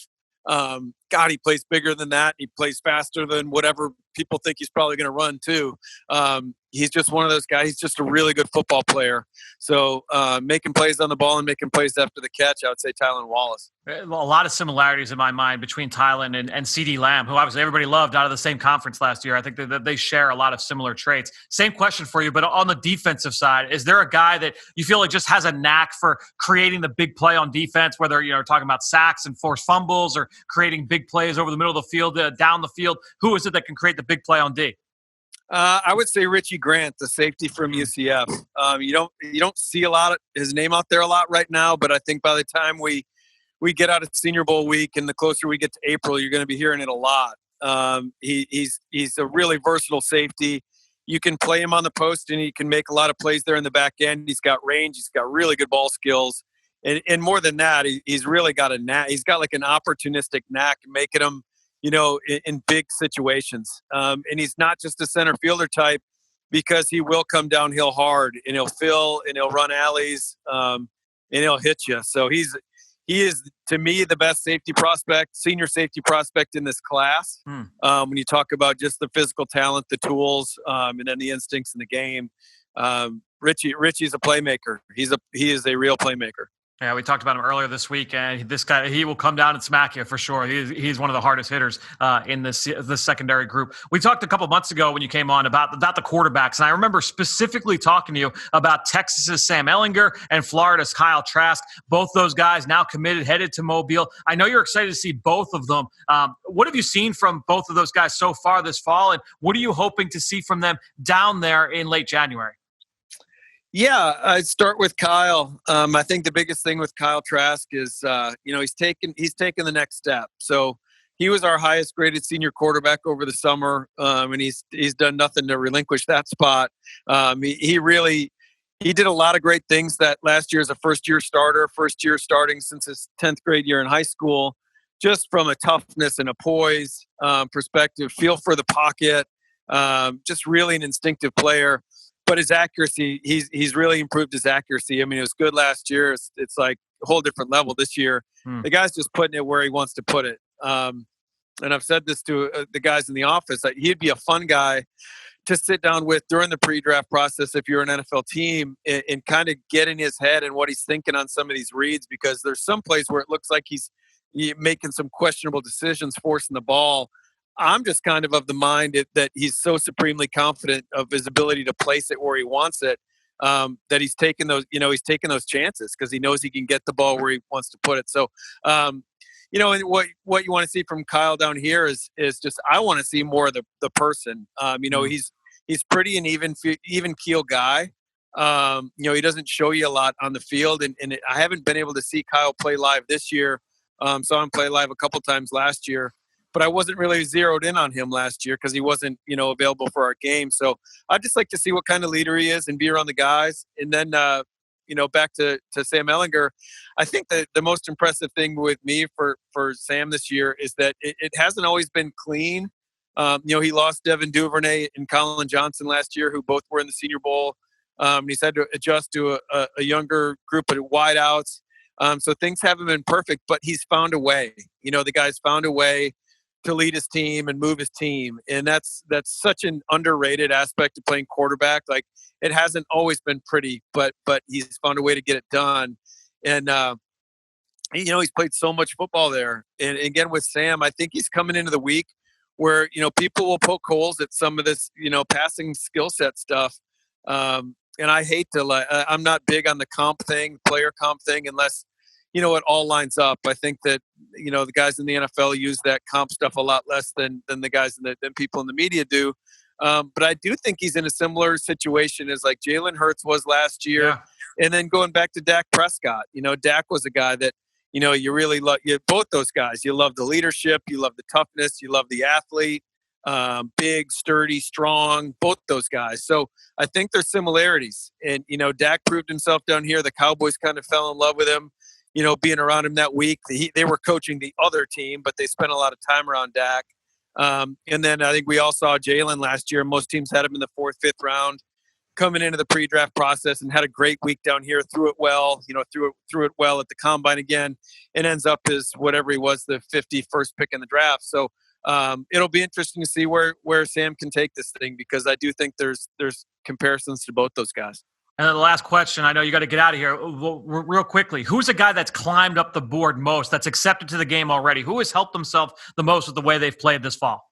He plays bigger than that. He plays faster than whatever people think he's probably going to run too. He's just one of those guys. He's just a really good football player. So making plays on the ball and making plays after the catch, I would say Tylan Wallace. A lot of similarities in my mind between Tylan and CeeDee Lamb, who obviously everybody loved out of the same conference last year. I think that they share a lot of similar traits. Same question for you, but on the defensive side, is there a guy that you feel like just has a knack for creating the big play on defense, whether you're talking about sacks and forced fumbles or creating big plays over the middle of the field, down the field? Who is it that can create the big play on D? I would say Richie Grant, the safety from UCF. You don't see a lot of his name out there a lot right now, but I think by the time we get out of Senior Bowl week and the closer we get to April, you're going to be hearing it a lot. He's a really versatile safety. You can play him on the post, and he can make a lot of plays there in the back end. He's got range. He's got really good ball skills. And more than that, he's really got a knack. He's got like an opportunistic knack, making him, in big situations. And he's not just a center fielder type, because he will come downhill hard, and he'll fill, and he'll run alleys, and he'll hit you. So he is, to me, the best senior safety prospect in this class. When you talk about just the physical talent, the tools, and then the instincts in the game, Richie's a playmaker. He is a real playmaker. Yeah, we talked about him earlier this week, and this guy, he will come down and smack you for sure. He's one of the hardest hitters in this secondary group. We talked a couple months ago when you came on about the quarterbacks, and I remember specifically talking to you about Texas's Sam Ellinger and Florida's Kyle Trask. Both those guys now committed, headed to Mobile. I know you're excited to see both of them. What have you seen from both of those guys so far this fall, and what are you hoping to see from them down there in late January? Yeah, I'd start with Kyle. I think the biggest thing with Kyle Trask is, he's taken the next step. So he was our highest graded senior quarterback over the summer, and he's done nothing to relinquish that spot. He did a lot of great things that last year as a first year starting since his 10th grade year in high school, just from a toughness and a poise perspective, feel for the pocket, just really an instinctive player. But his accuracy, he's really improved his accuracy. I mean, it was good last year. It's like a whole different level this year. The guy's just putting it where he wants to put it. And I've said this to the guys in the office, that he'd be a fun guy to sit down with during the pre-draft process if you're an NFL team, and kind of get in his head and what he's thinking on some of these reads, because there's some plays where it looks like he's making some questionable decisions, forcing the ball. I'm just kind of the mind that he's so supremely confident of his ability to place it where he wants it, that he's taking those chances because he knows he can get the ball where he wants to put it. So, and what you want to see from Kyle down here is just, I want to see more of the person. He's pretty an even keel guy. He doesn't show you a lot on the field, and I haven't been able to see Kyle play live this year. Saw him play live a couple times last year, but I wasn't really zeroed in on him last year because he wasn't, available for our game. So I'd just like to see what kind of leader he is and be around the guys. And then, back to Sam Ellinger, I think that the most impressive thing with me for Sam this year is that it hasn't always been clean. He lost Devin Duvernay and Colin Johnson last year, who both were in the Senior Bowl. He's had to adjust to a younger group of wideouts. So things haven't been perfect, but he's found a way. The guy's found a way to lead his team and move his team. And that's such an underrated aspect of playing quarterback. Like, it hasn't always been pretty, but he's found a way to get it done. And, he's played so much football there. And again, with Sam, I think he's coming into the week where, people will poke holes at some of this, passing skill set stuff. And I hate to, I'm not big on the player comp thing, unless, it all lines up. I think that, the guys in the NFL use that comp stuff a lot less than the guys than people in the media do. But I do think he's in a similar situation as like Jalen Hurts was last year. Yeah. And then going back to Dak Prescott, Dak was a guy that, you really love both those guys. You love the leadership, you love the toughness, you love the athlete, big, sturdy, strong, both those guys. So I think there's similarities. And, Dak proved himself down here. The Cowboys kind of fell in love with him, being around him that week. They were coaching the other team, but they spent a lot of time around Dak. And then I think we all saw Jalen last year. Most teams had him in the 4th, 5th round coming into the pre-draft process, and had a great week down here, threw it well, threw it well at the combine again, and ends up as whatever he was, the 51st pick in the draft. So it'll be interesting to see where Sam can take this thing, because I do think there's comparisons to both those guys. And then the last question, I know you got to get out of here real quickly. Who's a guy that's climbed up the board most, that's accepted to the game already? Who has helped himself the most with the way they've played this fall?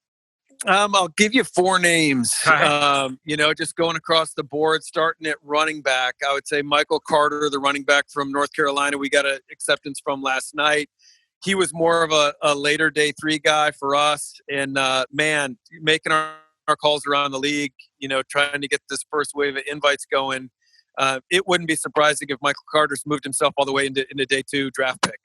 I'll give you 4 names. Okay. Just going across the board, starting at running back. I would say Michael Carter, the running back from North Carolina, we got an acceptance from last night. He was more of a later day 3 guy for us. And, making our calls around the league, trying to get this first wave of invites going. It wouldn't be surprising if Michael Carter's moved himself all the way into day 2 draft pick.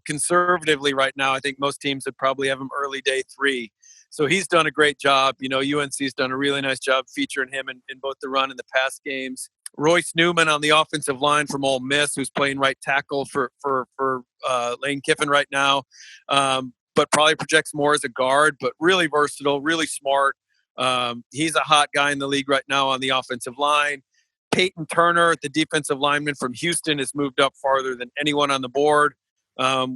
Conservatively right now, I think most teams would probably have him early day 3. So he's done a great job. UNC's done a really nice job featuring him in both the run and the pass games. Royce Newman on the offensive line from Ole Miss, who's playing right tackle for Lane Kiffin right now, but probably projects more as a guard, but really versatile, really smart. He's a hot guy in the league right now on the offensive line. Peyton Turner, the defensive lineman from Houston, has moved up farther than anyone on the board.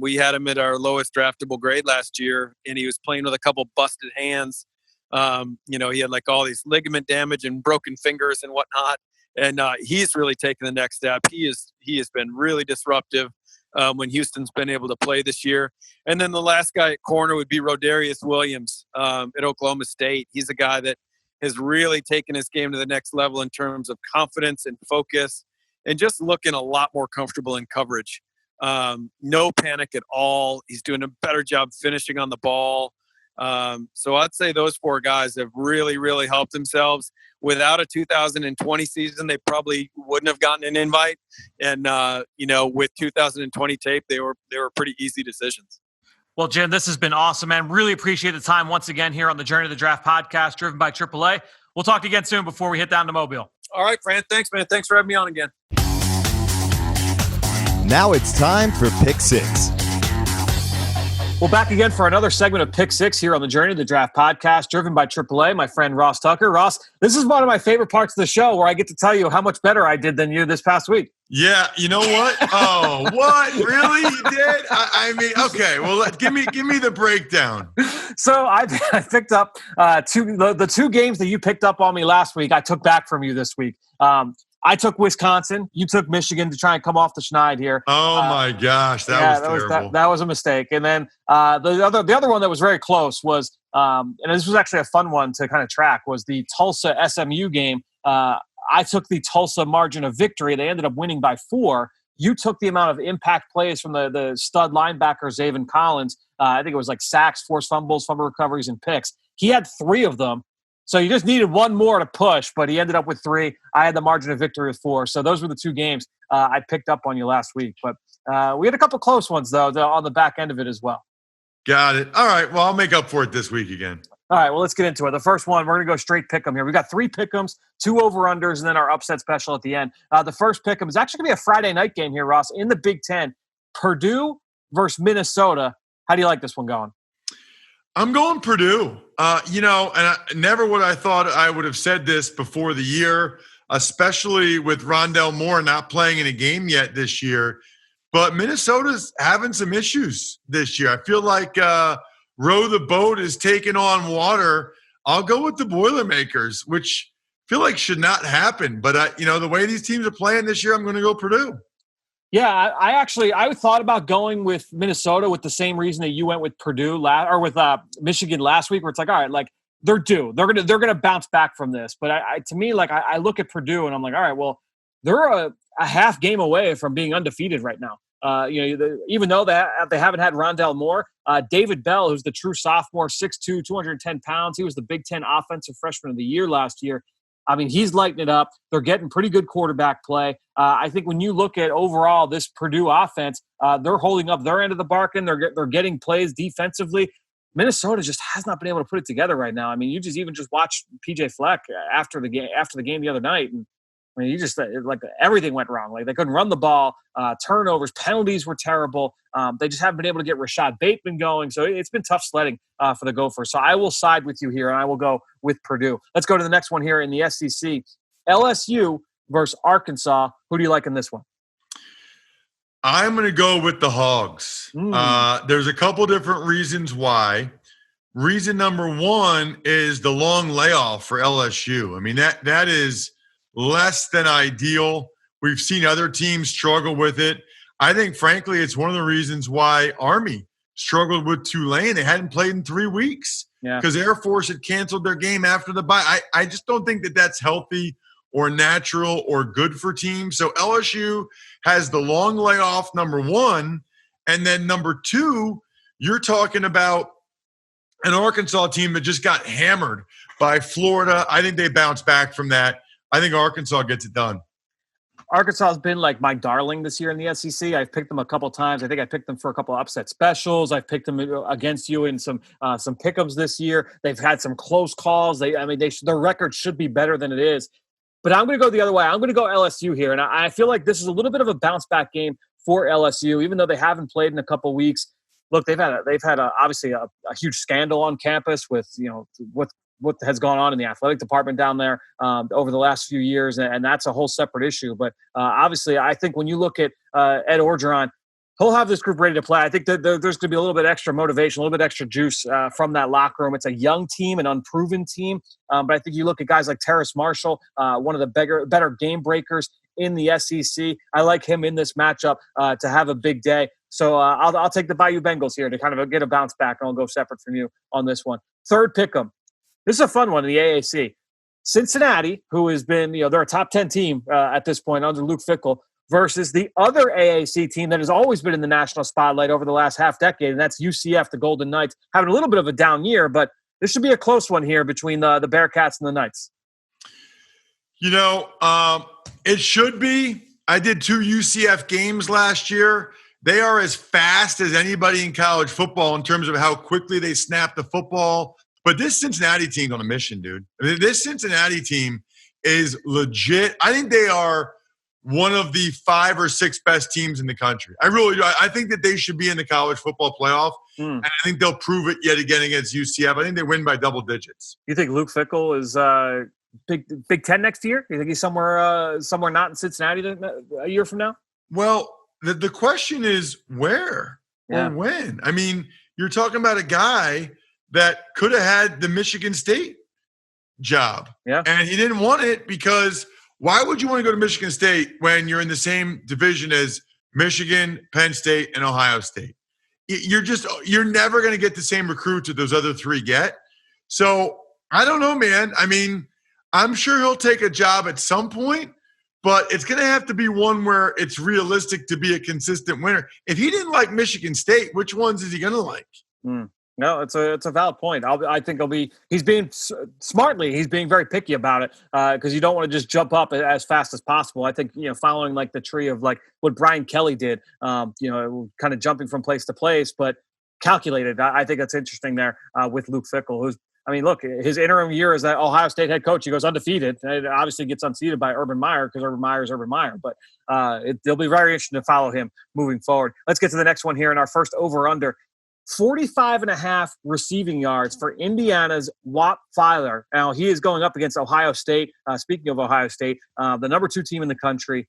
We had him at our lowest draftable grade last year, and he was playing with a couple busted hands. He had like all these ligament damage and broken fingers and whatnot. And he's really taken the next step. He has been really disruptive when Houston's been able to play this year. And then the last guy at corner would be Rodarius Williams at Oklahoma State. He's a guy that has really taken his game to the next level in terms of confidence and focus, and just looking a lot more comfortable in coverage. No panic at all. He's doing a better job finishing on the ball. So I'd say those 4 guys have really, really helped themselves. Without a 2020 season, they probably wouldn't have gotten an invite. And, with 2020 tape, they were pretty easy decisions. Well, Jim, this has been awesome, man. Really appreciate the time once again here on the Journey to the Draft podcast, driven by AAA. We'll talk again soon before we hit down to Mobile. All right, Fran. Thanks, man. Thanks for having me on again. Now it's time for Pick Six. Well, back again for another segment of Pick Six here on the Journey to the Draft podcast, driven by AAA. My friend Ross Tucker. Ross, this is one of my favorite parts of the show where I get to tell you how much better I did than you this past week. Yeah, you know what? Oh, what? Really? You did? I mean, okay. Well, give me the breakdown. So I picked up the two games that you picked up on me last week. I took back from you this week. I took Wisconsin. You took Michigan to try and come off the schneid here. Oh my gosh, that was terrible. That was a mistake. And then the other one that was very close was, and this was actually a fun one to kind of track, was the Tulsa SMU game. I took the Tulsa margin of victory. They ended up winning by 4. You took the amount of impact plays from the stud linebacker, Zaven Collins. I think it was like sacks, forced fumbles, fumble recoveries, and picks. He had 3 of them. So you just needed one more to push, but he ended up with 3. I had the margin of victory with 4. So those were the 2 games I picked up on you last week. But we had a couple close ones, though, on the back end of it as well. Got it. All right. Well, I'll make up for it this week again. All right. Well, let's get into it. The first one, we're going to go straight pick 'em here. We've got 3 pick 'ems, 2 over-unders, and then our upset special at the end. The first pick 'em is actually going to be a Friday night game here, Ross, in the Big Ten. Purdue versus Minnesota. How do you like this one going? I'm going Purdue. And never would I thought I would have said this before the year, especially with Rondell Moore not playing in a game yet this year. But Minnesota's having some issues this year. I feel like row the boat is taking on water. I'll go with the Boilermakers, which I feel like should not happen. But, the way these teams are playing this year, I'm going to go Purdue. Yeah, I thought about going with Minnesota with the same reason that you went with Purdue with Michigan last week, where it's like, all right, like they're due, they're gonna bounce back from this. But to me, I look at Purdue and I'm like, all right, well, they're a half game away from being undefeated right now. Even though they haven't had Rondell Moore, David Bell, who's the true sophomore, 6'2", 210 pounds, he was the Big Ten Offensive Freshman of the Year last year. I mean, he's lighting it up. They're getting pretty good quarterback play. I think when you look at overall this Purdue offense, they're holding up their end of the bargain. They're getting plays defensively. Minnesota just has not been able to put it together right now. I mean, you just watch PJ Fleck after the game the other night, and I mean, you just like everything went wrong. Like they couldn't run the ball, turnovers, penalties were terrible. They just haven't been able to get Rashad Bateman going. So it's been tough sledding for the Gophers. So I will side with you here, and I will go with Purdue. Let's go to the next one here in the SEC. LSU versus Arkansas. Who do you like in this one? I'm going to go with the Hogs. There's a couple different reasons why. Reason number 1 is the long layoff for LSU. I mean, that is less than ideal. We've seen other teams struggle with it. I think, frankly, it's one of the reasons why Army struggled with Tulane. They hadn't played in 3 weeks because Air Force had canceled their game after the bye. I just don't think that that's healthy or natural or good for teams. So LSU has the long layoff, number 1. And then number 2, you're talking about an Arkansas team that just got hammered by Florida. I think they bounce back from that. I think Arkansas gets it done. Arkansas has been like my darling this year in the SEC. I've picked them a couple times. I think I picked them for a couple of upset specials. I've picked them against you in some pick'ems this year. They've had some close calls. Their record should be better than it is. But I'm going to go the other way. I'm going to go LSU here, and I feel like this is a little bit of a bounce back game for LSU, even though they haven't played in a couple of weeks. Look, they've had obviously a huge scandal on campus with what has gone on in the athletic department down there over the last few years, and that's a whole separate issue. But obviously, I think when you look at Ed Orgeron, he'll have this group ready to play. I think that there's going to be a little bit extra motivation, a little bit extra juice from that locker room. It's a young team, an unproven team. But I think you look at guys like Terrace Marshall, one of the better game breakers in the SEC. I like him in this matchup to have a big day. So I'll take the Bayou Bengals here to kind of get a bounce back, and I'll go separate from you on this one. Third pick'em. This is a fun one in the AAC. Cincinnati, who has been, they're a top 10 team at this point under Luke Fickell, versus the other AAC team that has always been in the national spotlight over the last half decade, and that's UCF, the Golden Knights, having a little bit of a down year, but this should be a close one here between the Bearcats and the Knights. It should be. I did 2 UCF games last year. They are as fast as anybody in college football in terms of how quickly they snap the football. But this Cincinnati team's on a mission, dude. I mean, this Cincinnati team is legit. I think they are one of the 5 or 6 best teams in the country. I really do. I think that they should be in the college football playoff, and I think they'll prove it yet again against UCF. I think they win by double digits. You think Luke Fickell is Big Ten next year? You think he's somewhere not in Cincinnati a year from now? Well, the question is where or when. I mean, you're talking about a guy that could have had the Michigan State job. Yeah. And he didn't want it because why would you want to go to Michigan State when you're in the same division as Michigan, Penn State, and Ohio State? You're never going to get the same recruits that those other 3 get. So I don't know, man. I mean, I'm sure he'll take a job at some point, but it's going to have to be one where it's realistic to be a consistent winner. If he didn't like Michigan State, which ones is he going to like? No, it's a valid point. I think he's being very picky about it because you don't want to just jump up as fast as possible. I think, following like the tree of like what Brian Kelly did, kind of jumping from place to place, but calculated. I think that's interesting there with Luke Fickell, look, his interim year as that Ohio State head coach, he goes undefeated. It obviously gets unseated by Urban Meyer because Urban Meyer is Urban Meyer. But it'll be very interesting to follow him moving forward. Let's get to the next one here in our first over-under. 45.5 receiving yards for Indiana's Wyatt Davis. Now, he is going up against Ohio State. Speaking of Ohio State, the number 2 team in the country.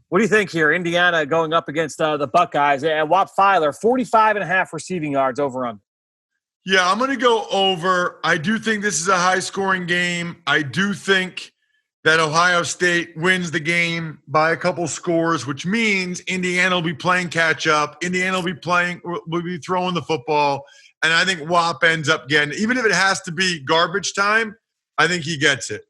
What do you think here? Indiana going up against the Buckeyes. And Wyatt Davis, 45.5 receiving yards over-under. Yeah, I'm going to go over. I do think this is a high-scoring game. I do think that Ohio State wins the game by a couple scores, which means Indiana will be playing catch-up. Indiana will be throwing the football, and I think Wap ends up getting it. Even if it has to be garbage time, I think he gets it.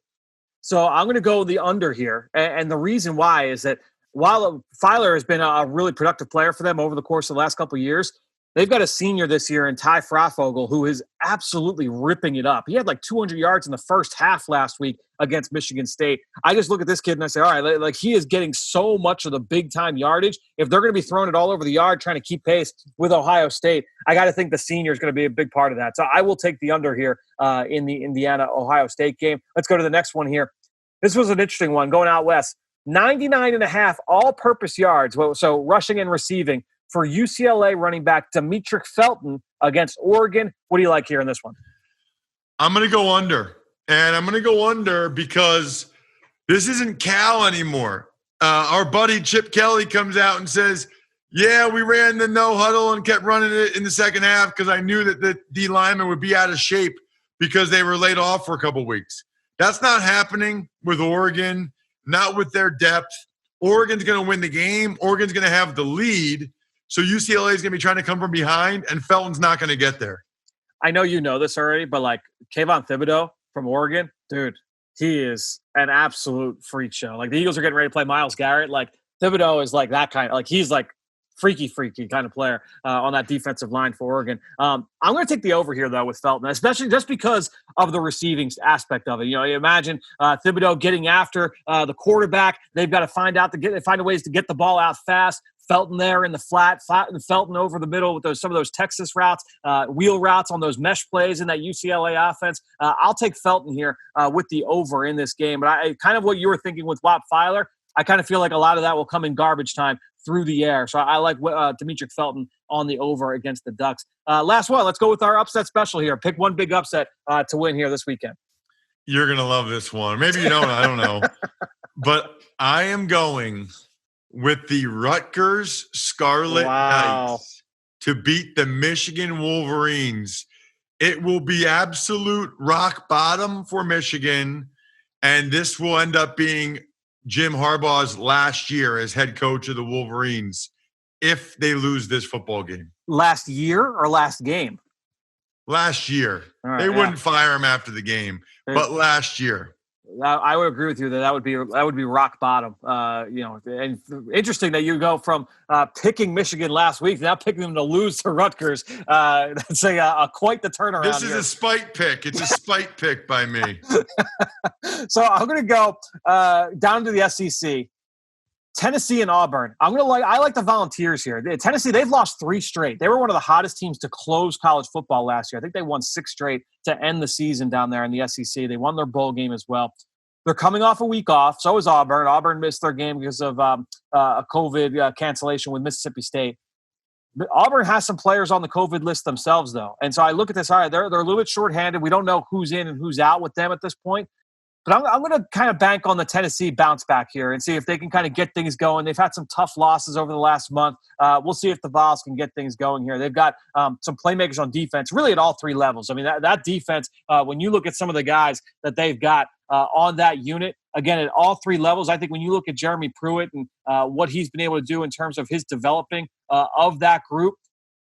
So I'm going to go the under here, and the reason why is that while Filer has been a really productive player for them over the course of the last couple of years, they've got a senior this year in Tai Frafoggle who is absolutely ripping it up. He had like 200 yards in the first half last week against Michigan State. I just look at this kid and I say, all right, like he is getting so much of the big-time yardage. If they're going to be throwing it all over the yard trying to keep pace with Ohio State, I got to think the senior is going to be a big part of that. So I will take the under here in the Indiana-Ohio State game. Let's go to the next one here. This was an interesting one going out west. 99.5 all-purpose yards, so rushing and receiving, for UCLA running back Demetric Felton against Oregon. What do you like here in this one? I'm going to go under. And I'm going to go under because this isn't Cal anymore. Our buddy Chip Kelly comes out and says, yeah, we ran the no huddle and kept running it in the second half because I knew that the D linemen would be out of shape because they were laid off for a couple weeks. That's not happening with Oregon, not with their depth. Oregon's going to win the game. Oregon's going to have the lead. So UCLA is going to be trying to come from behind, and Felton's not going to get there. I know you know this already, but like Kayvon Thibodeau from Oregon, dude, he is an absolute freak show. Like the Eagles are getting ready to play Myles Garrett. Like Thibodeau is like that kind of, like he's like freaky kind of player on that defensive line for Oregon. I'm going to take the over here, though, with Felton, especially just because of the receiving aspect of it. You imagine Thibodeau getting after the quarterback. They've got to find ways to get the ball out fast. Felton there in the flat and Felton over the middle with some of those Texas routes, wheel routes on those mesh plays in that UCLA offense. I'll take Felton here with the over in this game. But I kind of what you were thinking with Wyatt Davis, I kind of feel like a lot of that will come in garbage time through the air. So I like Demetric Felton on the over against the Ducks. Last one, let's go with our upset special here. Pick one big upset to win here this weekend. You're going to love this one. Maybe you don't, I don't know. But I am going with the Rutgers Scarlet Knights to beat the Michigan Wolverines. It will be absolute rock bottom for Michigan, and this will end up being Jim Harbaugh's last year as head coach of the Wolverines if they lose this football game. Last year or last game? Last year. Right, they wouldn't fire him after the game, but last year. I would agree with you that would be rock bottom. And interesting that you go from picking Michigan last week now picking them to lose to Rutgers. That's quite the turnaround. This is a spite pick. It's a spite pick by me. So I'm going to go down to the SEC. Tennessee and Auburn. I like the Volunteers here. Tennessee, they've lost 3 straight. They were one of the hottest teams to close college football last year. I think they won 6 straight to end the season down there in the SEC. They won their bowl game as well. They're coming off a week off. So is Auburn. Auburn missed their game because of a COVID cancellation with Mississippi State. But Auburn has some players on the COVID list themselves, though. And so I look at this. All right, they're a little bit shorthanded. We don't know who's in and who's out with them at this point. But I'm going to kind of bank on the Tennessee bounce back here and see if they can kind of get things going. They've had some tough losses over the last month. We'll see if the Vols can get things going here. They've got some playmakers on defense, really at all 3 levels. I mean, that defense, when you look at some of the guys that they've got on that unit, again, at all 3 levels, I think when you look at Jeremy Pruitt and what he's been able to do in terms of his developing of that group,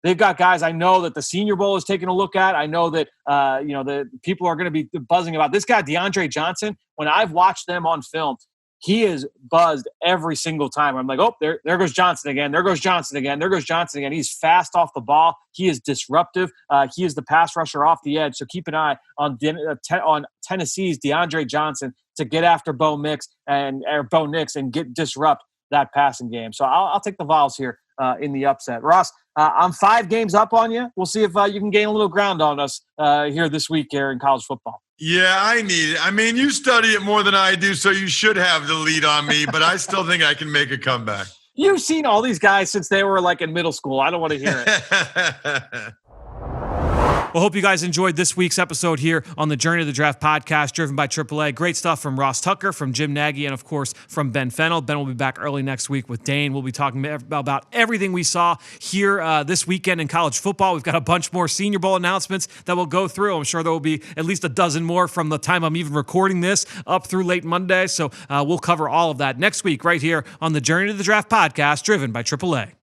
they've got guys I know that the Senior Bowl is taking a look at. I know that, the people are going to be buzzing about this guy, DeAndre Johnson. When I've watched them on film, he is buzzed every single time. I'm like, oh, there goes Johnson again. There goes Johnson again. There goes Johnson again. He's fast off the ball. He is disruptive. He is the pass rusher off the edge. So keep an eye on Tennessee's DeAndre Johnson to get after Bo Nix and disrupt that passing game. So I'll take the Vols here in the upset. Ross, I'm 5 games up on you. We'll see if you can gain a little ground on us here this week here in college football. Yeah, I need it. I mean, you study it more than I do, so you should have the lead on me, but I still think I can make a comeback. You've seen all these guys since they were like in middle school. I don't want to hear it. Well, hope you guys enjoyed this week's episode here on the Journey to the Draft podcast, driven by AAA. Great stuff from Ross Tucker, from Jim Nagy, and, of course, from Ben Fennell. Ben will be back early next week with Dane. We'll be talking about everything we saw here this weekend in college football. We've got a bunch more Senior Bowl announcements that we'll go through. I'm sure there will be at least a dozen more from the time I'm even recording this up through late Monday. So we'll cover all of that next week right here on the Journey to the Draft podcast, driven by AAA.